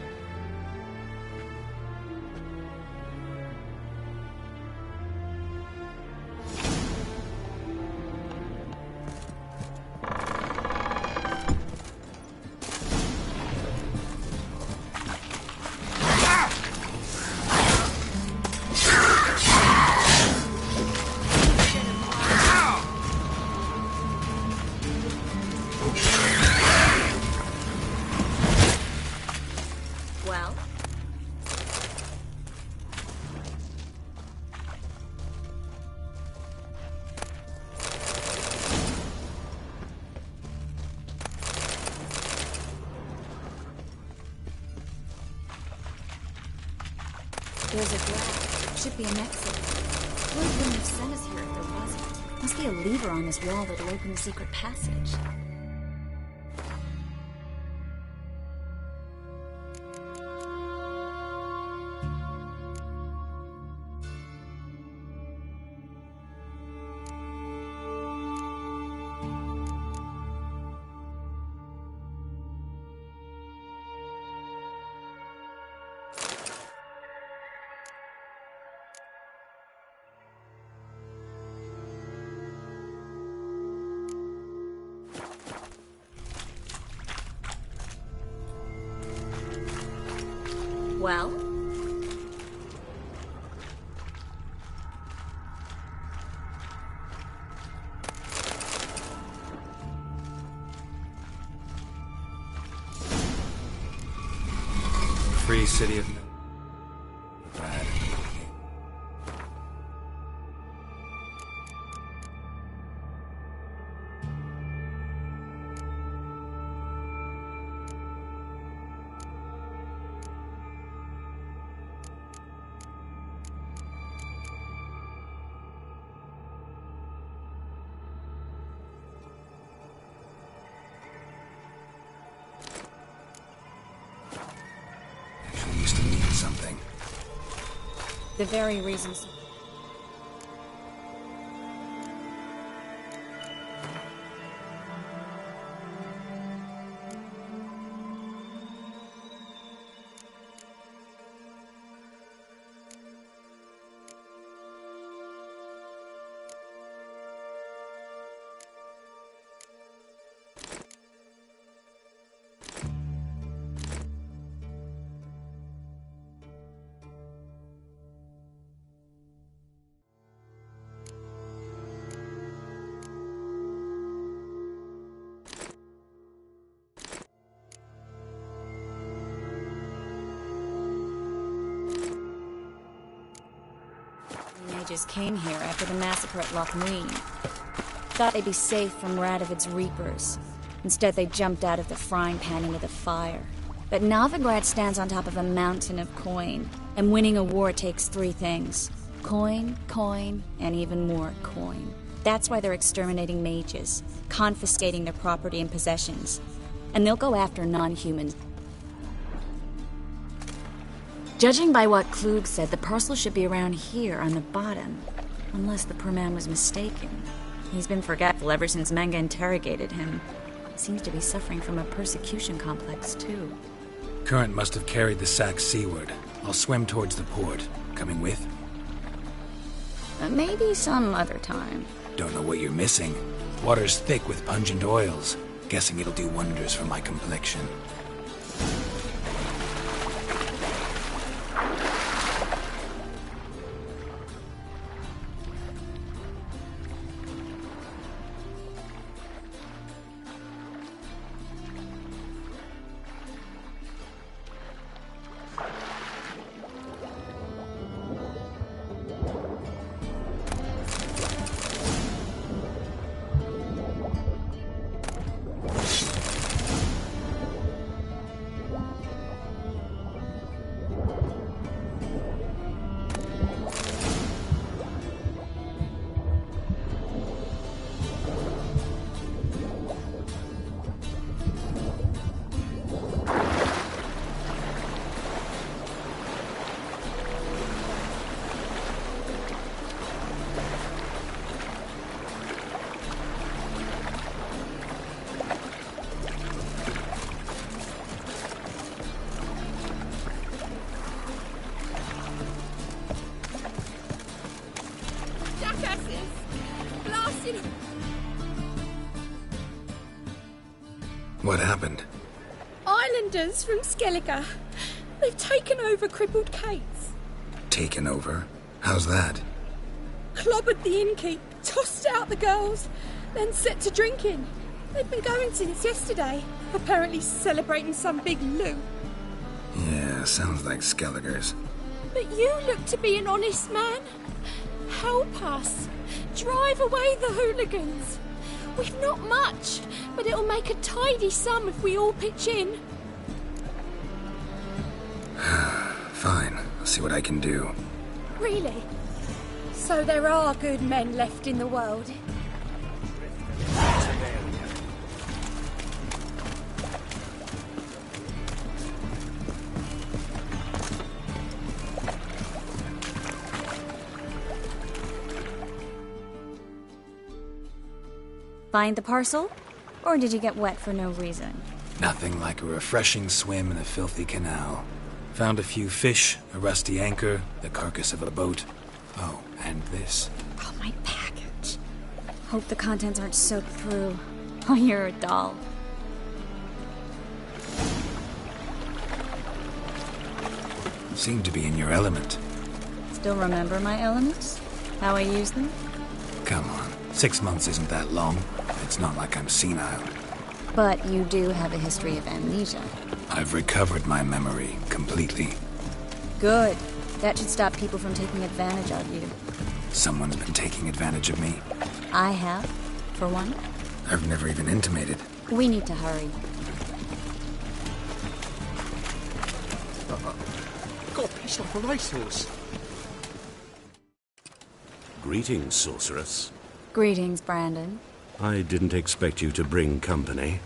There's a draft. Should be an exit. Word wouldn't have sent us here if there wasn't. Must be a lever on this wall that'll open the secret passage. Well? Free city of... Brad. Used to mean something. The very reasons. Mages came here after the massacre at Lochmuir. Thought they'd be safe from Radovid's reapers. Instead, they jumped out of the frying pan into the fire. But Novigrad stands on top of a mountain of coin, and winning a war takes three things. Coin, coin, and even more coin. That's why they're exterminating mages, confiscating their property and possessions. And they'll go after non-humans. Judging by what Klug said, the parcel should be around here on the bottom. Unless the poor man was mistaken. He's been forgetful ever since Manga interrogated him. Seems to be suffering from a persecution complex, too. Current must have carried the sack seaward. I'll swim towards the port. Coming with? Maybe some other time. Don't know what you're missing. Water's thick with pungent oils. Guessing it'll do wonders for my complexion. What happened? Islanders from Skellige. They've taken over crippled Kate's. Taken over? How's that? Clobbered the innkeep, tossed out the girls, then set to drinking. They've been going since yesterday, apparently celebrating some big loot. Yeah, sounds like Skellige's. But you look to be an honest man. Help us. Drive away the hooligans. We've not much, but it'll make a tidy sum if we all pitch in. Fine, I'll see what I can do. Really? So there are good men left in the world? Find the parcel? Or did you get wet for no reason? Nothing like a refreshing swim in a filthy canal. Found a few fish, a rusty anchor, the carcass of a boat. Oh, and this. Oh, my package. Hope the contents aren't soaked through. Oh, you're a doll. Seem to be in your element. Still remember my elements? How I use them? Come on, 6 months isn't that long. It's not like I'm senile. But you do have a history of amnesia. I've recovered my memory completely. Good. That should stop people from taking advantage of you. Someone's been taking advantage of me. I have, for one. I've never even intimated. We need to hurry. Got pissed off a racehorse. Greetings, sorceress. Greetings, Brandon. I didn't expect you to bring company.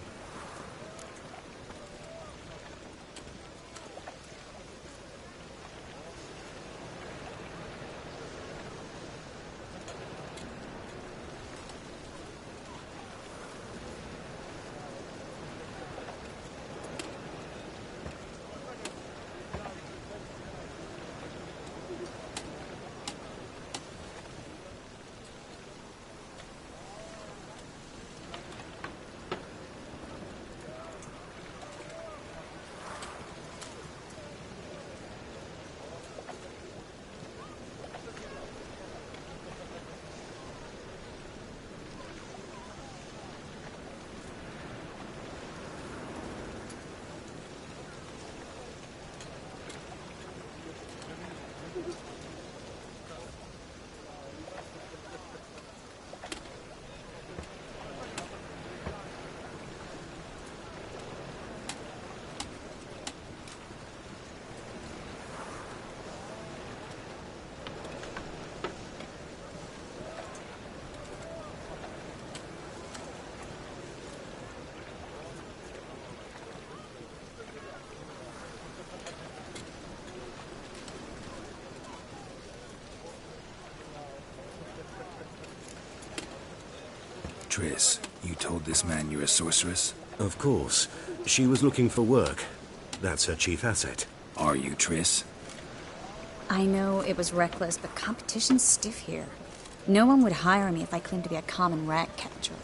Triss, you told this man you're a sorceress? Of course. She was looking for work. That's her chief asset. Are you, Triss? I know it was reckless, but competition's stiff here. No one would hire me if I claimed to be a common rat catcher.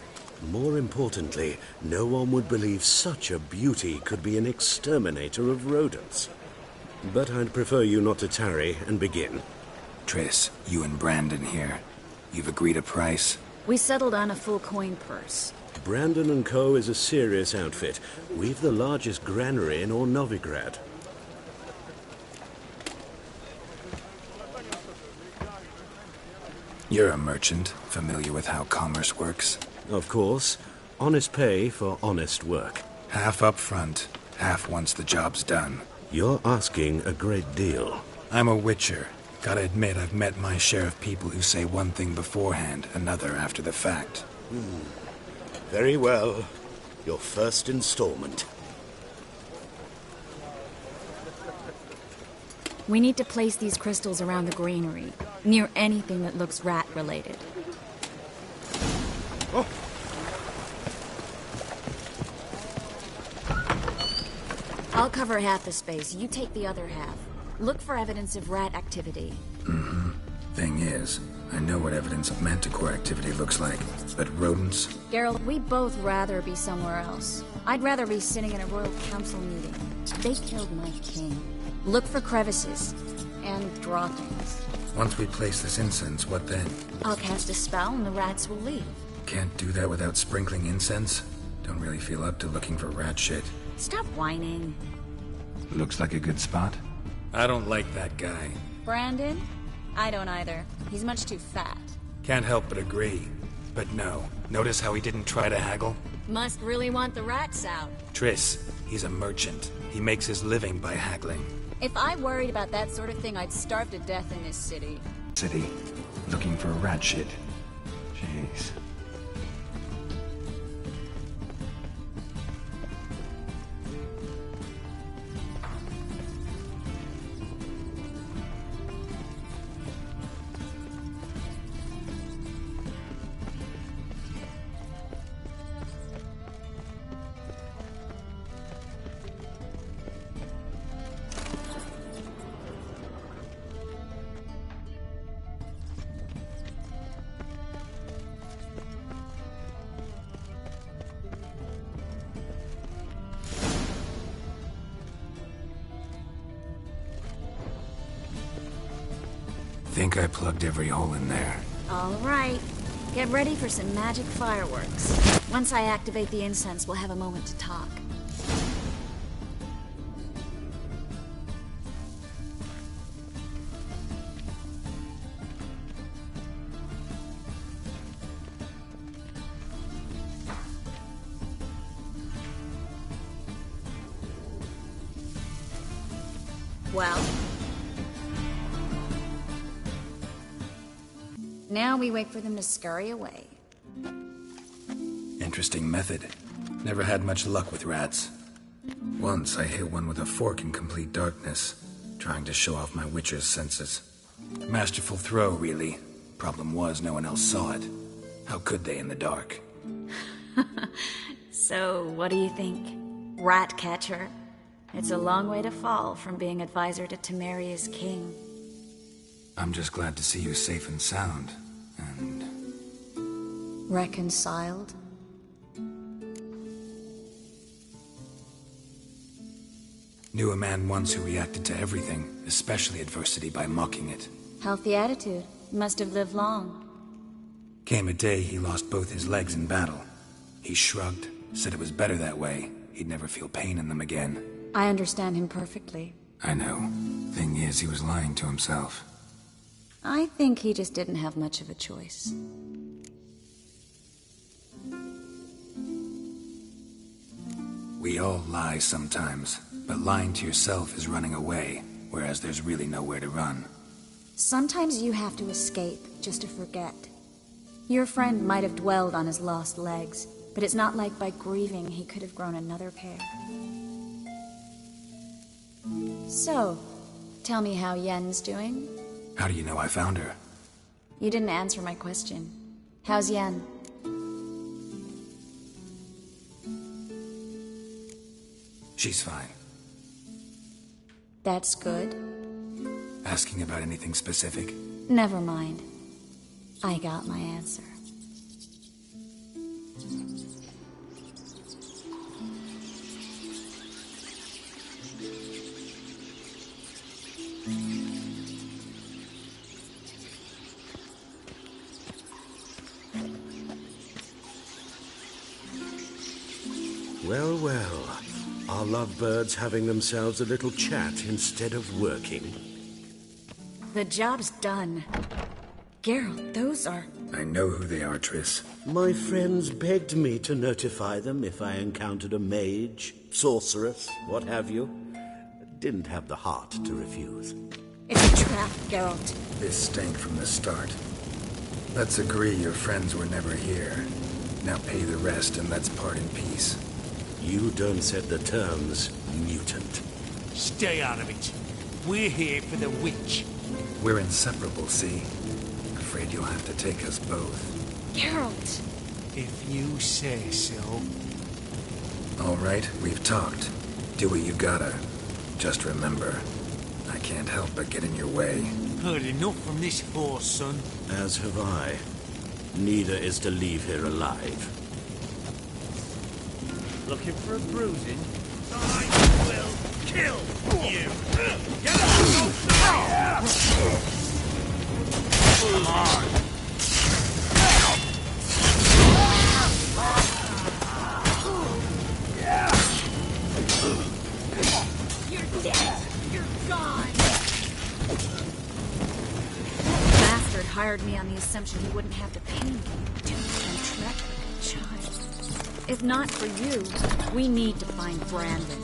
More importantly, no one would believe such a beauty could be an exterminator of rodents. But I'd prefer you not to tarry and begin. Triss, you and Brandon here. You've agreed a price? We settled on a full coin purse. Brandon & Co. is a serious outfit. We've the largest granary in all Novigrad. You're a merchant, familiar with how commerce works? Of course. Honest pay for honest work. Half up front, half once the job's done. You're asking a great deal. I'm a witcher. Gotta admit, I've met my share of people who say one thing beforehand, another after the fact. Very well. Your first installment. We need to place these crystals around the granary, near anything that looks rat-related. Oh. I'll cover half the space, you take the other half. Look for evidence of rat activity. Mm-hmm. Thing is, I know what evidence of manticore activity looks like, but rodents? Geralt, we'd both rather be somewhere else. I'd rather be sitting in a royal council meeting. They killed my king. Look for crevices, and draw things. Once we place this incense, what then? I'll cast a spell and the rats will leave. Can't do that without sprinkling incense? Don't really feel up to looking for rat shit. Stop whining. Looks like a good spot. I don't like that guy. Brandon? I don't either. He's much too fat. Can't help but agree. But no. Notice how he didn't try to haggle? Must really want the rats out. Triss, he's a merchant. He makes his living by haggling. If I worried about that sort of thing, I'd starve to death in this city. City, looking for rat shit. Jeez. Think I plugged every hole in there. All right. Get ready for some magic fireworks. Once I activate the incense, we'll have a moment to talk. Well? Now we wait for them to scurry away. Interesting method. Never had much luck with rats. Once I hit one with a fork in complete darkness, trying to show off my witcher's senses. Masterful throw, really. Problem was, no one else saw it. How could they in the dark? So, what do you think? Rat catcher? It's a long way to fall from being advisor to Temeria's king. I'm just glad to see you safe and sound, and... Reconciled? Knew a man once who reacted to everything, especially adversity, by mocking it. Healthy attitude. Must have lived long. Came a day he lost both his legs in battle. He shrugged, said it was better that way. He'd never feel pain in them again. I understand him perfectly. I know. Thing is, he was lying to himself. I think he just didn't have much of a choice. We all lie sometimes, but lying to yourself is running away, whereas there's really nowhere to run. Sometimes you have to escape, just to forget. Your friend might have dwelled on his lost legs, but it's not like by grieving he could have grown another pair. So, tell me how Yen's doing? How do you know I found her? You didn't answer my question. How's Yen? She's fine. That's good. Asking about anything specific? Never mind. I got my answer. Well, well. Our lovebirds having themselves a little chat instead of working. The job's done. Geralt, those are... I know who they are, Triss. My friends begged me to notify them if I encountered a mage, sorceress, what have you. Didn't have the heart to refuse. It's a trap, Geralt. This stank from the start. Let's agree your friends were never here. Now pay the rest and let's part in peace. You don't set the terms, mutant. Stay out of it. We're here for the witch. We're inseparable, see? Afraid you'll have to take us both. Geralt! If you say so. All right, we've talked. Do what you gotta. Just remember, I can't help but get in your way. Heard enough from this horse, son. As have I. Neither is to leave here alive. Looking for a bruising? I will kill you! Get up! Come on! You're dead! You're gone! Bastard hired me on the assumption he wouldn't have to pay me. And trapped like a child. If not for you, we need to find Brandon.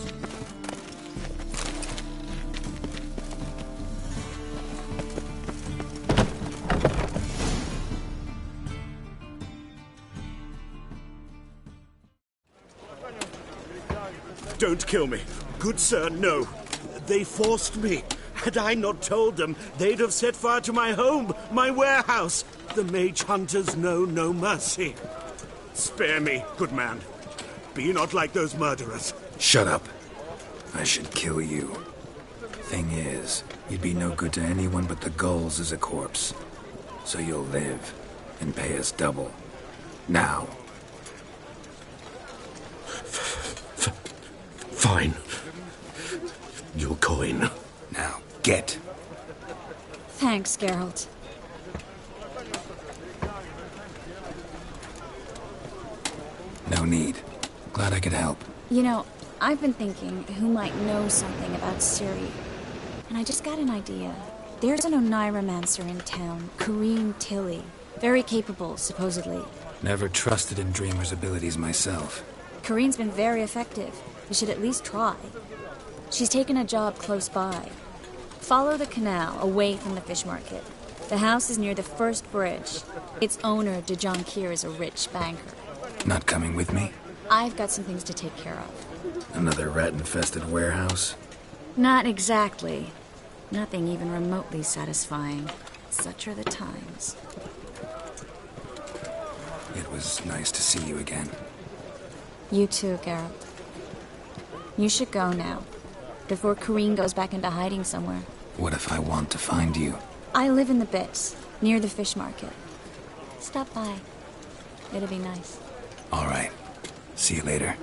Don't kill me. Good sir, no. They forced me. Had I not told them, they'd have set fire to my home, my warehouse. The mage hunters know no mercy. Spare me, good man. Be not like those murderers. Shut up. I should kill you. Thing is, you'd be no good to anyone but the gulls as a corpse. So you'll live and pay us double. Now. Fine. Your coin. Now, get. Thanks, Geralt. No need. Glad I could help. You know, I've been thinking who might know something about Ciri. And I just got an idea. There's an Oneiromancer in town, Corrine Tilly. Very capable, supposedly. Never trusted in Dreamer's abilities myself. Corrine's been very effective. We should at least try. She's taken a job close by. Follow the canal, away from the fish market. The house is near the first bridge. Its owner, de Jonquier, is a rich banker. Not coming with me? I've got some things to take care of. Another rat-infested warehouse? Not exactly. Nothing even remotely satisfying. Such are the times. It was nice to see you again. You too, Geralt. You should go now, before Corrine goes back into hiding somewhere. What if I want to find you? I live in the Bits, near the fish market. Stop by. It'll be nice. All right. See you later.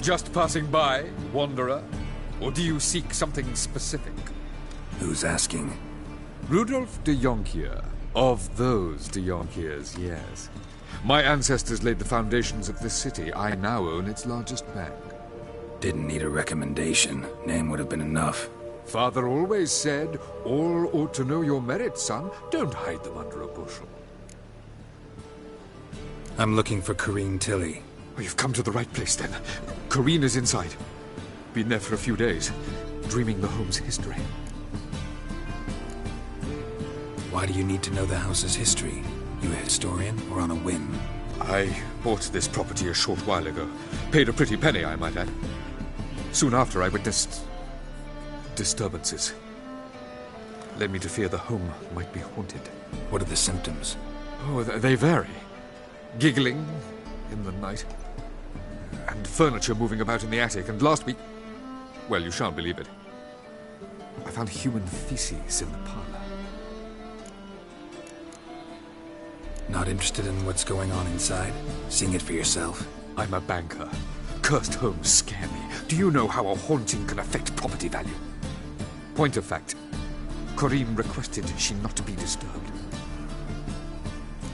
Just passing by, wanderer? Or do you seek something specific? Who's asking? Rudolf de Jonquier. Of those de Jonquiers, yes. My ancestors laid the foundations of this city. I now own its largest bank. Didn't need a recommendation. Name would have been enough. Father always said, all ought to know your merits, son. Don't hide them under a bushel. I'm looking for Corrine Tilly. Oh, you've come to the right place, then. Corrine is inside. Been there for a few days, dreaming the home's history. Why do you need to know the house's history? You a historian, or on a whim? I bought this property a short while ago. Paid a pretty penny, I might add. Soon after, I witnessed disturbances. Led me to fear the home might be haunted. What are the symptoms? Oh, they vary. Giggling in the night. And furniture moving about in the attic. And last week... well, you shan't believe it. I found human feces in the parlor. Not interested in what's going on inside? Seeing it for yourself? I'm a banker. Cursed homes scare me. Do you know how a haunting can affect property value? Point of fact, Corrine requested she not to be disturbed.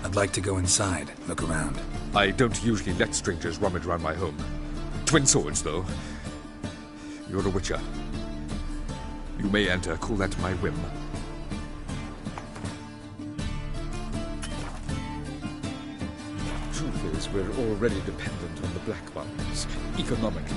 I'd like to go inside, look around. I don't usually let strangers rummage around my home. Twin swords, though. You're a witcher. You may enter, call that my whim. Truth is, we're already dependent on the Black Ones, economically.